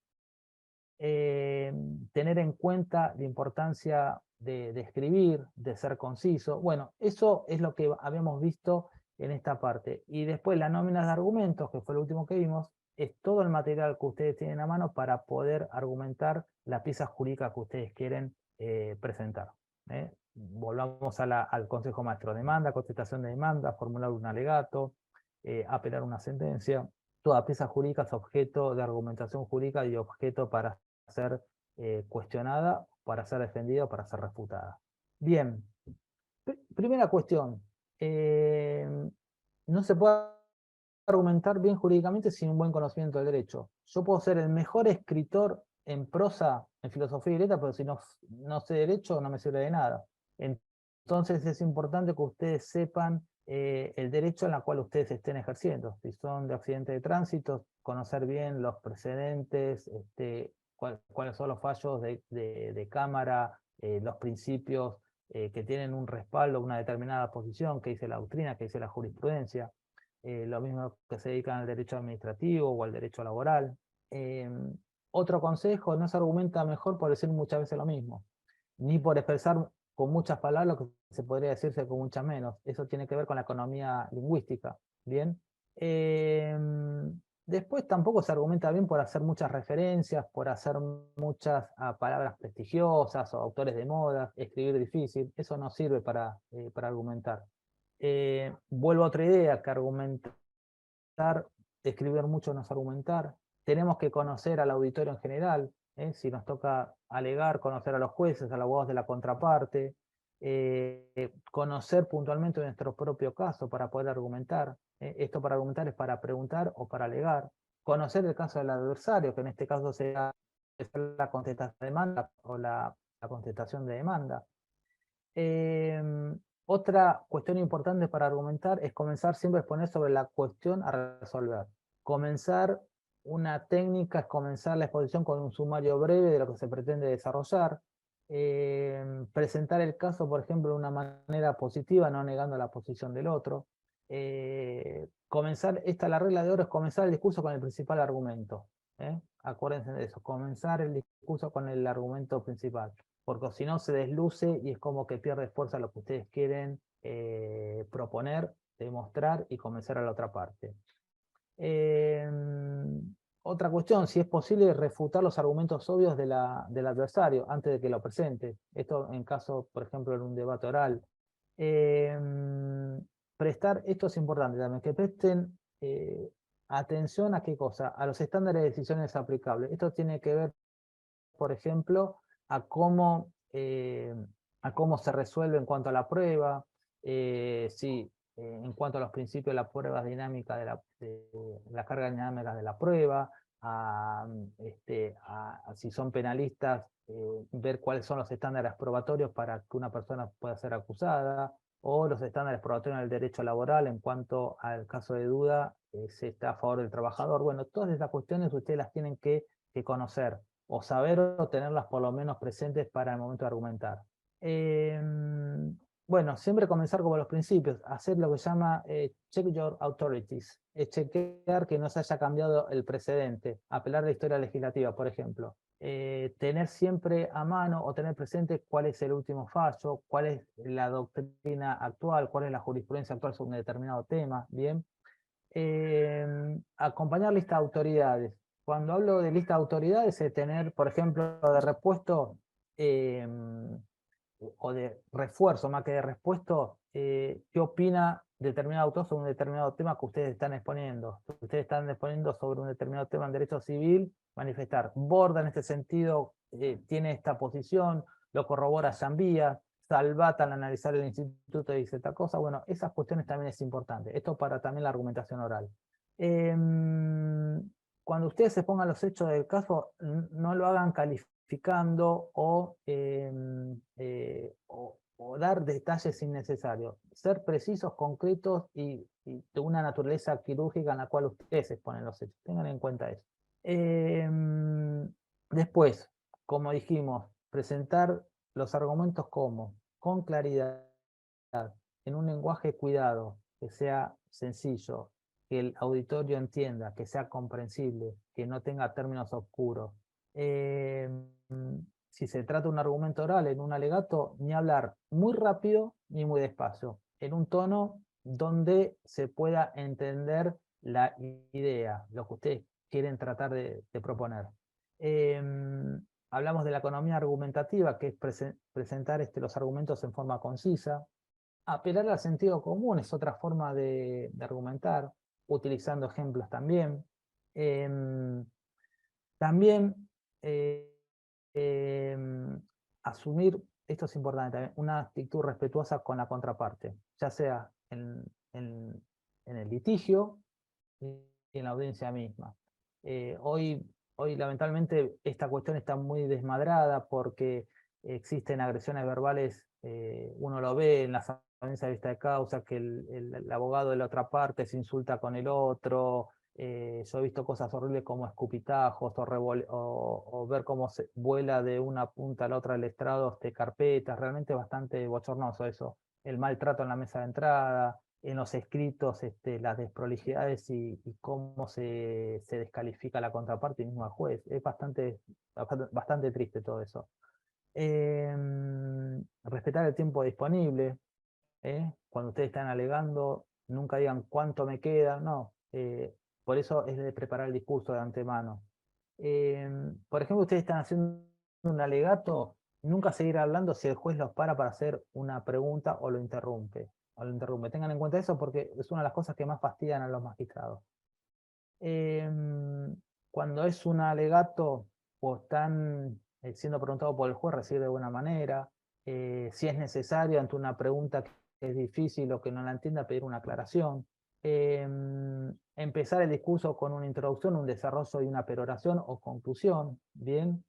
Tener en cuenta la importancia de escribir, de ser conciso. Bueno, eso es lo que habíamos visto en esta parte. Y después las nóminas de argumentos, que fue lo último que vimos, es todo el material que ustedes tienen a mano para poder argumentar la pieza jurídica que ustedes quieren presentar. Volvamos al consejo maestro: demanda, contestación de demanda, formular un alegato, apelar una sentencia. Toda pieza jurídica es objeto de argumentación jurídica y objeto para ser cuestionada, para ser defendida o para ser refutada. Bien, primera cuestión. No se puede argumentar bien jurídicamente sin un buen conocimiento del derecho. Yo puedo ser el mejor escritor en prosa, en filosofía y letras, pero si no sé derecho no me sirve de nada. Entonces es importante que ustedes sepan el derecho en la cual ustedes estén ejerciendo. Si son de accidente de tránsito, conocer bien los precedentes, cuáles son los fallos de cámara, los principios que tienen un respaldo, una determinada posición, que dice la doctrina, que dice la jurisprudencia. Lo mismo que se dedican al derecho administrativo o al derecho laboral. Otro consejo: no se argumenta mejor por decir muchas veces lo mismo, ni por expresar con muchas palabras lo que se podría decirse con muchas menos. Eso tiene que ver con la economía lingüística. Bien. Después tampoco se argumenta bien por hacer muchas referencias, por hacer muchas palabras prestigiosas o autores de moda, escribir difícil. Eso no sirve para argumentar. Vuelvo a otra idea, que argumentar, escribir mucho no es argumentar. Tenemos que conocer al auditorio en general, si nos toca alegar, conocer a los jueces, a los abogados de la contraparte, conocer puntualmente nuestro propio caso para poder argumentar. Esto para argumentar es para preguntar o para alegar. Conocer el caso del adversario, que en este caso será la contestación de demanda o la contestación de demanda. Otra cuestión importante para argumentar es comenzar siempre a exponer sobre la cuestión a resolver. Comenzar una técnica es comenzar la exposición con un sumario breve de lo que se pretende desarrollar. Presentar el caso, por ejemplo, de una manera positiva, no negando la posición del otro. La regla de oro es comenzar el discurso con el principal argumento. Acuérdense de eso, comenzar el discurso con el argumento principal, porque si no se desluce y es como que pierde fuerza lo que ustedes quieren proponer, demostrar y convencer a la otra parte. Otra cuestión, si es posible refutar los argumentos obvios del adversario antes de que lo presente. Esto en caso, por ejemplo, en un debate oral. Esto es importante también, que presten atención a qué cosa, a los estándares de decisiones aplicables. Esto tiene que ver, por ejemplo, a cómo se resuelve en cuanto a la prueba, en cuanto a los principios de la prueba dinámica de la carga dinámica de la prueba, a si son penalistas, ver cuáles son los estándares probatorios para que una persona pueda ser acusada, o los estándares probatorios en el derecho laboral en cuanto al caso de duda, se está a favor del trabajador. Bueno, todas esas cuestiones ustedes las tienen que conocer, o saber o tenerlas por lo menos presentes para el momento de argumentar. Bueno, siempre comenzar como los principios, hacer lo que se llama check your authorities, chequear que no se haya cambiado el precedente, apelar a la historia legislativa, por ejemplo. Tener siempre a mano o tener presente cuál es el último fallo, cuál es la doctrina actual, cuál es la jurisprudencia actual sobre un determinado tema, ¿bien? Acompañar lista de autoridades. Cuando hablo de lista de autoridades, es tener, por ejemplo, de repuesto o de refuerzo, más que de repuesto, qué opina determinado autor sobre un determinado tema que ustedes están exponiendo. Ustedes están exponiendo sobre un determinado tema en derecho civil, manifestar. Borda en este sentido tiene esta posición, lo corrobora Zambía, Salvat al analizar el instituto dice esta cosa. Bueno, esas cuestiones también es importante. Esto para también la argumentación oral. Cuando ustedes se pongan los hechos del caso, no lo hagan calificando o dar detalles innecesarios. Ser precisos, concretos y de una naturaleza quirúrgica en la cual ustedes exponen los hechos. Tengan en cuenta eso. Después, como dijimos, presentar los argumentos con claridad, en un lenguaje cuidado, que sea sencillo, que el auditorio entienda, que sea comprensible, que no tenga términos oscuros. Si se trata de un argumento oral en un alegato, ni hablar muy rápido ni muy despacio, en un tono donde se pueda entender la idea, lo que ustedes quieren tratar de proponer. Hablamos de la economía argumentativa, que es presentar los argumentos en forma concisa. Apelar al sentido común es otra forma de argumentar, utilizando ejemplos también. También asumir, esto es importante también, una actitud respetuosa con la contraparte, ya sea en el litigio y en la audiencia misma. Hoy lamentablemente esta cuestión está muy desmadrada porque existen agresiones verbales, uno lo ve en las audiencias de vista de causa, que el abogado de la otra parte se insulta con el otro. Yo he visto cosas horribles como escupitajos o ver cómo se vuela de una punta a la otra del estrado carpetas. Realmente bastante bochornoso eso. El maltrato en la mesa de entrada, en los escritos, las desprolijidades y cómo se descalifica la contraparte y mismo al juez. Es bastante triste todo eso. respetar el tiempo disponible. Cuando ustedes están alegando, nunca digan cuánto me queda, no. Por eso es de preparar el discurso de antemano. Por ejemplo, ustedes están haciendo un alegato, nunca seguir hablando si el juez los para hacer una pregunta o lo interrumpe. Tengan en cuenta eso porque es una de las cosas que más fastidian a los magistrados. Cuando es un alegato o están siendo preguntados por el juez, recibir de buena manera. Si es necesario ante una pregunta que es difícil o que no la entienda, pedir una aclaración. Empezar el discurso con una introducción, un desarrollo y una peroración o conclusión. Bien.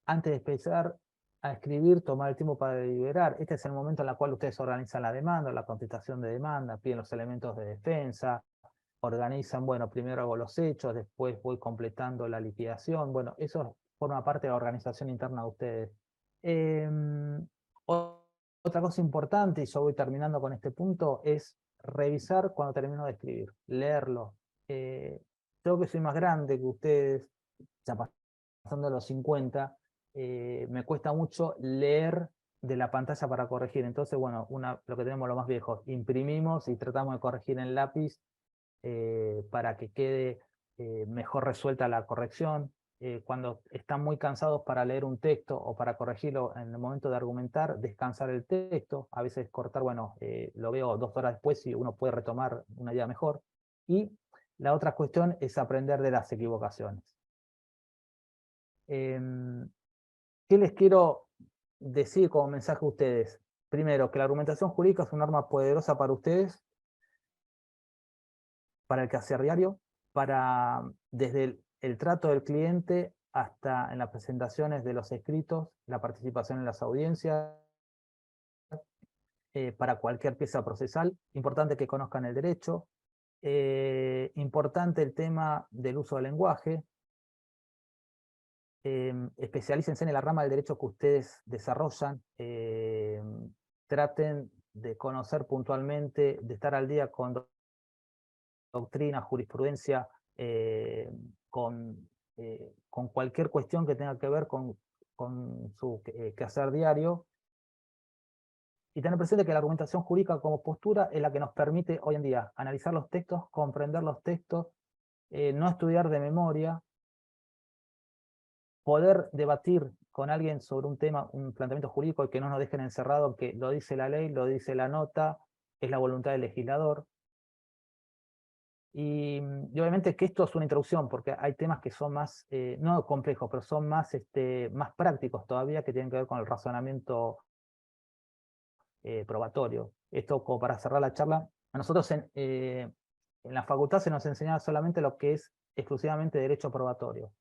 Antes de empezar a escribir, tomar el tiempo para deliberar. Este es el momento en el cual ustedes organizan la demanda, la contestación de demanda, piden los elementos de defensa, organizan, bueno, primero hago los hechos, después voy completando la liquidación. Bueno, eso forma parte de la organización interna de ustedes. Otra cosa importante, y yo voy terminando con este punto, es revisar cuando termino de escribir, leerlo. Yo que soy más grande que ustedes, ya pasando los 50, me cuesta mucho leer de la pantalla para corregir. Entonces, bueno, lo que tenemos los más viejos, imprimimos y tratamos de corregir en lápiz para que quede mejor resuelta la corrección. Cuando están muy cansados para leer un texto o para corregirlo en el momento de argumentar, descansar el texto, a veces cortar, bueno, lo veo 2 horas después y uno puede retomar una idea mejor. Y la otra cuestión es aprender de las equivocaciones. ¿Qué les quiero decir como mensaje a ustedes? Primero, que la argumentación jurídica es un arma poderosa para ustedes, para el quehacer diario, desde el trato del cliente hasta en las presentaciones de los escritos, la participación en las audiencias, para cualquier pieza procesal. Importante que conozcan el derecho. Importante el tema del uso del lenguaje. Especialícense en la rama del derecho que ustedes desarrollan. Traten de conocer puntualmente, de estar al día con doctrina, jurisprudencia, con cualquier cuestión que tenga que ver con su quehacer diario. Y tener presente que la argumentación jurídica como postura es la que nos permite hoy en día analizar los textos, comprender los textos, no estudiar de memoria, poder debatir con alguien sobre un tema, un planteamiento jurídico y que no nos dejen encerrados, que lo dice la ley, lo dice la nota, es la voluntad del legislador. Y obviamente que esto es una introducción, porque hay temas que son más, no complejos, pero son más prácticos todavía, que tienen que ver con el razonamiento probatorio. Esto, como para cerrar la charla, a nosotros en la facultad se nos enseñaba solamente lo que es exclusivamente derecho probatorio.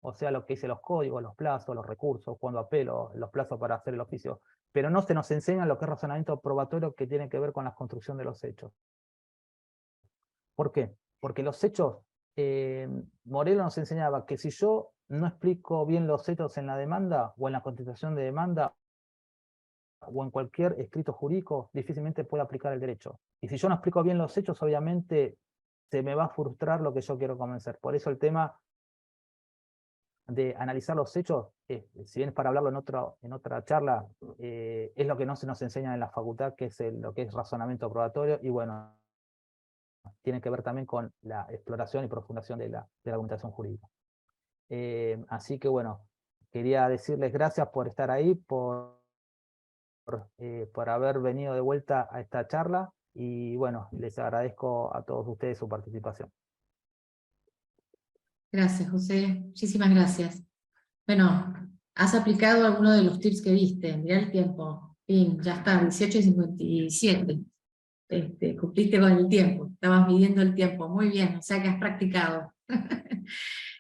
O sea, lo que dice los códigos, los plazos, los recursos, cuando apelo, los plazos para hacer el oficio. Pero no se nos enseña lo que es razonamiento probatorio, que tiene que ver con la construcción de los hechos. ¿Por qué? Porque los hechos, Morelo nos enseñaba que si yo no explico bien los hechos en la demanda o en la contestación de demanda o en cualquier escrito jurídico, difícilmente puedo aplicar el derecho. Y si yo no explico bien los hechos, obviamente se me va a frustrar lo que yo quiero convencer. Por eso el tema de analizar los hechos, si bien es para hablarlo en otra charla, es lo que no se nos enseña en la facultad, que es lo que es razonamiento probatorio, y bueno, tiene que ver también con la exploración y profundación de la argumentación jurídica. Así que bueno, quería decirles gracias por estar ahí, por haber venido de vuelta a esta charla, y bueno, les agradezco a todos ustedes su participación. Gracias, José. Muchísimas gracias. Bueno, has aplicado alguno de los tips que diste. Mirá el tiempo. Fin, ya está, 18:57. Cumpliste con el tiempo. Estabas midiendo el tiempo. Muy bien, o sea que has practicado.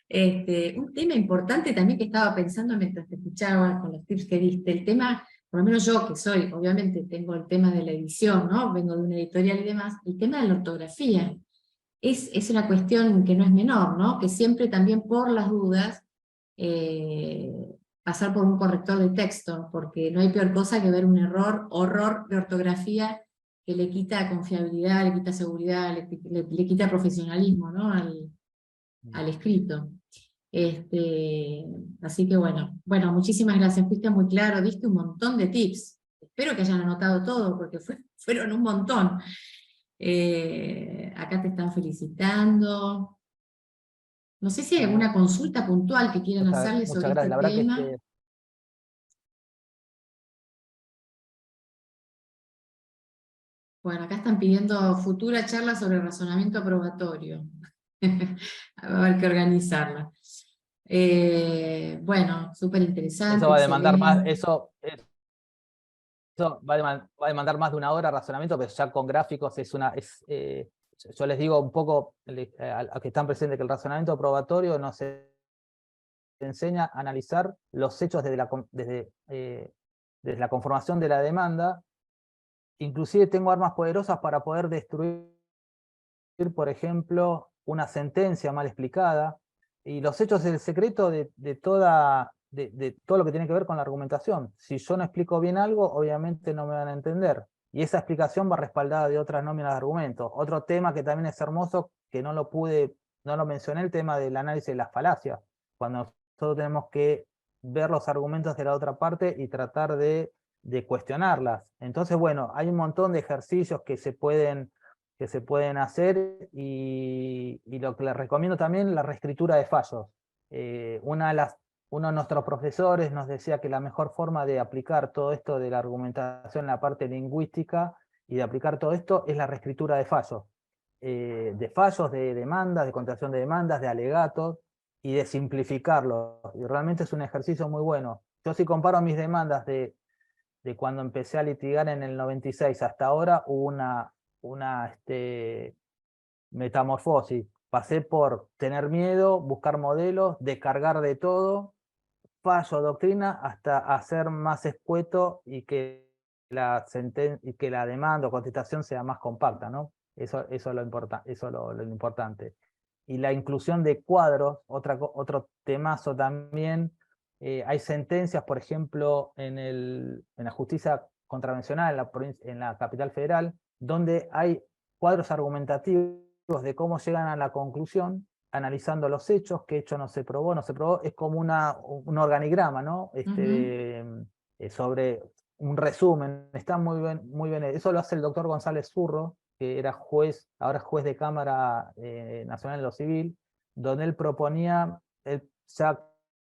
Un tema importante también que estaba pensando mientras te escuchaba con los tips que diste, el tema, por lo menos yo que soy, obviamente tengo el tema de la edición, ¿no? Vengo de una editorial y demás, el tema de la ortografía. Es una cuestión que no es menor, ¿no? Que siempre también por las dudas pasar por un corrector de texto, porque no hay peor cosa que ver un horror de ortografía que le quita confiabilidad, le quita seguridad, le quita profesionalismo, ¿no? al escrito. Así que bueno, muchísimas gracias, fuiste muy claro, diste un montón de tips. Espero que hayan anotado todo, porque fueron un montón. Acá te están felicitando. No sé si hay alguna consulta puntual que quieran hacerle sobre Muchas este gracias, la verdad que tema. Bueno, acá están pidiendo futura charla sobre razonamiento probatorio. Va a haber que organizarla. Bueno, súper eso interesante, va a demandar más, excelente. eso va a demandar más de una hora de razonamiento, pero ya con gráficos yo les digo un poco a que están presentes que el razonamiento probatorio nos enseña a analizar los hechos desde la conformación de la demanda. Inclusive tengo armas poderosas para poder destruir, por ejemplo, una sentencia mal explicada, y los hechos es el secreto de todo lo que tiene que ver con la argumentación. Si yo no explico bien algo, obviamente no me van a entender, y esa explicación va respaldada de otras nóminas de argumentos. Otro tema que también es hermoso, que no lo mencioné, el tema del análisis de las falacias, cuando nosotros tenemos que ver los argumentos de la otra parte y tratar de cuestionarlas. Entonces, bueno, hay un montón de ejercicios que se pueden hacer, y lo que les recomiendo también, la reescritura de fallos. Uno de nuestros profesores nos decía que la mejor forma de aplicar todo esto de la argumentación en la parte lingüística y de aplicar todo esto es la reescritura de fallos. De demandas, de contracción de demandas, de alegatos, y de simplificarlos. Y realmente es un ejercicio muy bueno. Yo, si comparo mis demandas de cuando empecé a litigar en el 96 hasta ahora, hubo una metamorfosis. Pasé por tener miedo, buscar modelos, descargar de todo, fallo, doctrina, hasta hacer más escueto y que la demanda o contestación sea más compacta, ¿no? Eso es lo importante. Y la inclusión de cuadros, otro temazo también. Hay sentencias, por ejemplo, en la justicia contravencional en la capital federal, donde hay cuadros argumentativos de cómo llegan a la conclusión, analizando los hechos, qué hecho no se probó, es como un organigrama, ¿no? Ujú. Sobre un resumen, está muy bien. Eso lo hace el doctor González Zurro, que era juez, ahora es juez de Cámara Nacional de lo Civil, donde él ya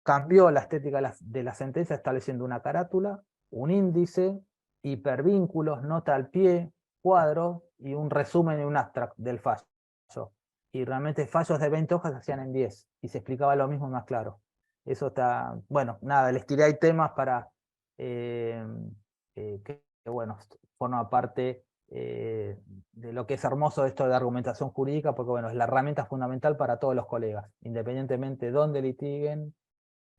cambió la estética de la sentencia, estableciendo una carátula, un índice, hipervínculos, nota al pie, cuadro y un resumen y un abstract del fallo. Y realmente fallos de 20 hojas se hacían en 10 y se explicaba lo mismo más claro. Eso está, bueno, nada, les tiré ahí temas para eh, bueno, forma parte de lo que es hermoso esto de argumentación jurídica, porque bueno, es la herramienta fundamental para todos los colegas, independientemente de dónde litiguen,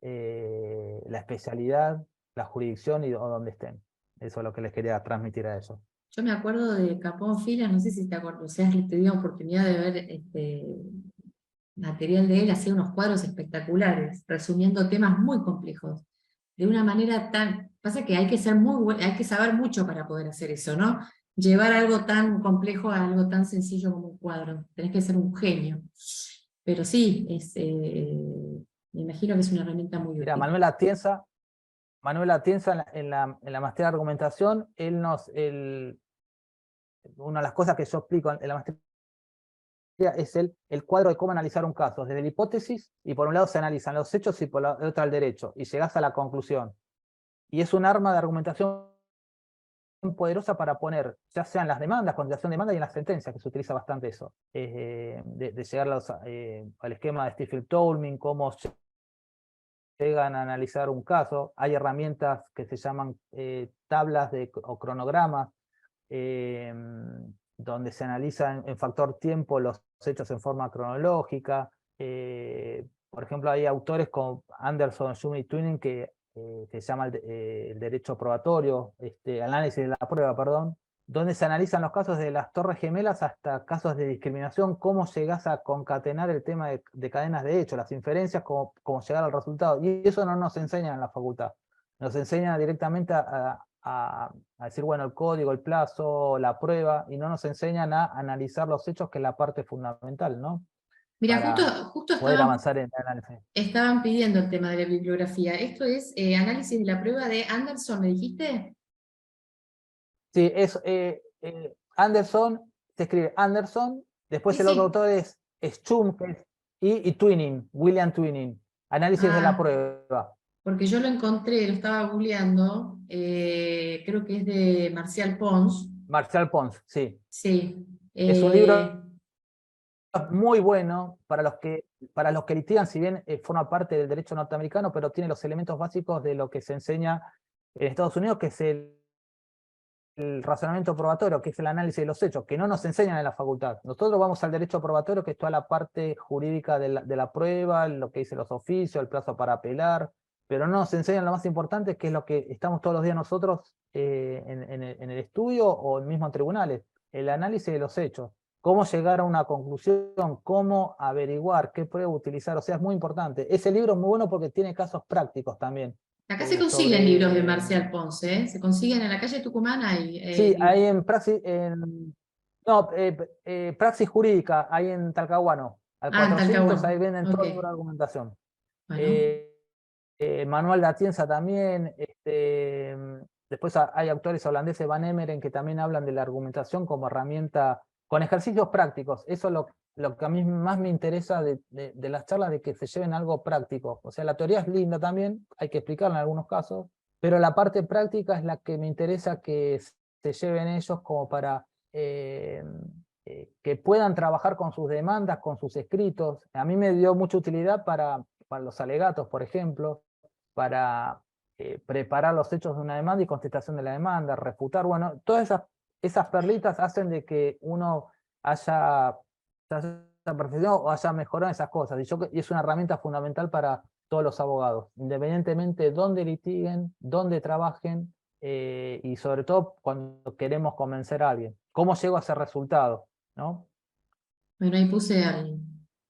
la especialidad, la jurisdicción o donde estén. Eso es lo que les quería transmitir a eso. Yo me acuerdo de Capón Filas, no sé si te acuerdas, o sea, te di la oportunidad de ver material de él, hacía unos cuadros espectaculares, resumiendo temas muy complejos, de una manera tan... Pasa que hay que ser hay que saber mucho para poder hacer eso, ¿no? Llevar algo tan complejo a algo tan sencillo como un cuadro. Tenés que ser un genio. Pero sí, me imagino que es una herramienta muy Mira, útil. Manuel Atienza en la maestría de argumentación, una de las cosas que yo explico en la maestría es el cuadro de cómo analizar un caso, desde la hipótesis, y por un lado se analizan los hechos y por el otro el derecho, y llegás a la conclusión. Y es un arma de argumentación poderosa para poner, ya sean las demandas, contestación de demanda, y en las sentencias, que se utiliza bastante eso, de llegar al esquema de Stifel-Toulmin, cómo llegan a analizar un caso. Hay herramientas que se llaman tablas o cronogramas, eh, donde se analizan en factor tiempo los hechos en forma cronológica. Por ejemplo, hay autores como Anderson, Schum y Twining que se llama el derecho probatorio, análisis de la prueba, perdón, donde se analizan los casos de las Torres Gemelas hasta casos de discriminación, cómo llegás a concatenar el tema de cadenas de hecho, las inferencias, cómo llegar al resultado. Y eso no nos enseñan en la facultad. Nos enseñan directamente a decir, bueno, el código, el plazo, la prueba, y no nos enseñan a analizar los hechos, que es la parte fundamental, ¿no? Mira, para justo poder avanzar en el análisis. estaban pidiendo el tema de la bibliografía. Esto es análisis de la prueba de Anderson, ¿me dijiste? Sí, es Anderson, se escribe Anderson, después Sí, el otro sí. autor es Schum, y Twining, William Twining, análisis de la Ah, prueba. porque yo lo encontré, lo estaba googleando, creo que es de Marcial Pons. Marcial Pons, sí. Sí. Es un libro muy bueno para los que litigan, si bien forma parte del derecho norteamericano, pero tiene los elementos básicos de lo que se enseña en Estados Unidos, que es el razonamiento probatorio, que es el análisis de los hechos, que no nos enseñan en la facultad. Nosotros vamos al derecho probatorio, que es toda la parte jurídica de la prueba, lo que dicen los oficios, el plazo para apelar, pero no nos enseñan lo más importante, que es lo que estamos todos los días nosotros en el estudio o mismo en tribunales, el análisis de los hechos. Cómo llegar a una conclusión, cómo averiguar, qué prueba utilizar, o sea, es muy importante. Ese libro es muy bueno porque tiene casos prácticos también. Acá se consiguen libros de Sobre Marcial Ponce, ¿eh? Se consiguen en la calle Tucumán, hay Sí, libros. hay en praxis, no, praxis jurídica, hay en Talcahuano, al Ah, en 400, ahí Talcahuano. venden Ok. todo el libro de argumentación. Bueno, Eh, Manuel de Atienza también, después hay autores holandeses, Van Emeren, que también hablan de la argumentación como herramienta, con ejercicios prácticos. Eso es lo que a mí más me interesa de las charlas, de que se lleven algo práctico. O sea, la teoría es linda también, hay que explicarla en algunos casos, pero la parte práctica es la que me interesa que se lleven ellos como para que puedan trabajar con sus demandas, con sus escritos. A mí me dio mucha utilidad para los alegatos, por ejemplo, para preparar los hechos de una demanda y contestación de la demanda, refutar, bueno, todas esas perlitas hacen de que uno haya perfeccionado o haya mejorado esas cosas. Y es una herramienta fundamental para todos los abogados, independientemente de dónde litiguen, dónde trabajen, y sobre todo cuando queremos convencer a alguien. ¿Cómo llego a ese resultado? ¿No? bueno, ahí puse al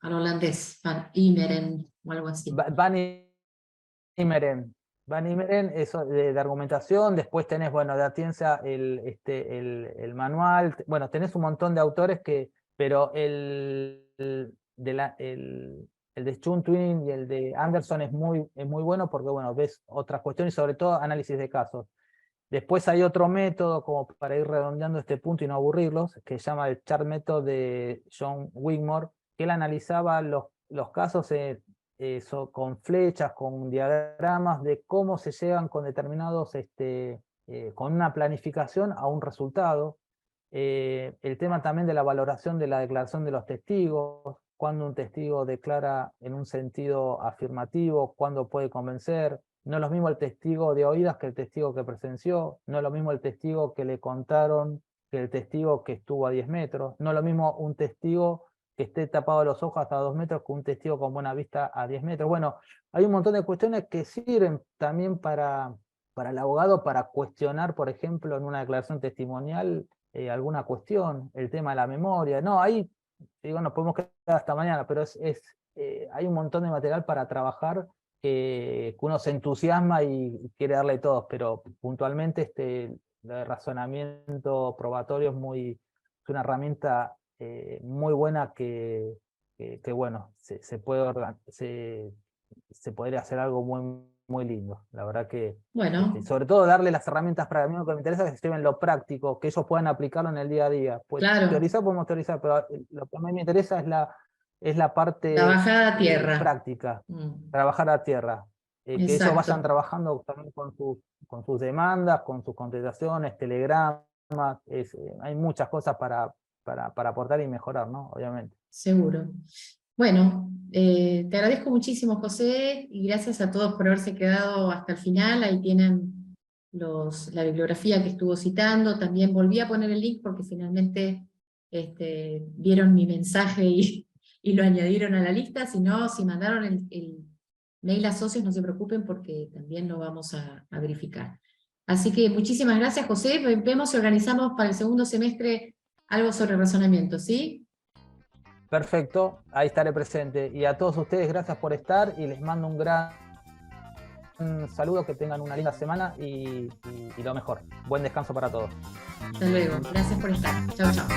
holandés, Van Imeren o algo así. Van Imeren. Van Imeren, eso de argumentación, después tenés, bueno, de Atienza el manual, bueno, tenés un montón de autores pero el de Schum, Twining y el de Anderson es muy bueno porque, bueno, ves otras cuestiones y sobre todo análisis de casos. Después hay otro método, como para ir redondeando este punto y no aburrirlos, que se llama el Chart Method de John Wigmore, que él analizaba los casos con flechas, con diagramas de cómo se llegan con determinados, con una planificación a un resultado. El tema también de la valoración de la declaración de los testigos, cuando un testigo declara en un sentido afirmativo, cuándo puede convencer. No es lo mismo el testigo de oídas que el testigo que presenció, no es lo mismo el testigo que le contaron que el testigo que estuvo a 10 metros, no es lo mismo un testigo que esté tapado los ojos hasta 2 metros que un testigo con buena vista a 10 metros. Bueno, hay un montón de cuestiones que sirven también para el abogado para cuestionar, por ejemplo, en una declaración testimonial, alguna cuestión, el tema de la memoria. No, ahí digo, nos podemos quedar hasta mañana, pero hay un montón de material para trabajar que uno se entusiasma y quiere darle todos, pero puntualmente el razonamiento probatorio es una herramienta muy buena que bueno, se podría hacer algo muy lindo. La verdad que, Bueno, sobre todo darle las herramientas para mí, lo que me interesa es que se lleven lo práctico, que ellos puedan aplicarlo en el día a día. Pues claro, teorizar podemos teorizar, pero lo que a mí me interesa es la la parte bajada a tierra. práctica, Mm, trabajar a tierra. Que ellos vayan exacto, trabajando también con sus demandas, con sus contestaciones, telegramas. Hay muchas cosas para aportar y mejorar, ¿no? Obviamente. seguro. Bueno, te agradezco muchísimo, José, y gracias a todos por haberse quedado hasta el final. Ahí tienen la bibliografía que estuvo citando. También volví a poner el link porque finalmente vieron mi mensaje y lo añadieron a la lista. Si no, si mandaron el mail a socios, no se preocupen porque también lo vamos a verificar. Así que muchísimas gracias, José. Vemos si organizamos para el segundo semestre algo sobre razonamiento, ¿sí? Perfecto, ahí estaré presente. Y a todos ustedes, gracias por estar y les mando un gran saludo, que tengan una linda semana y lo mejor. Buen descanso para todos. Hasta luego. Gracias por estar. Chao, chao.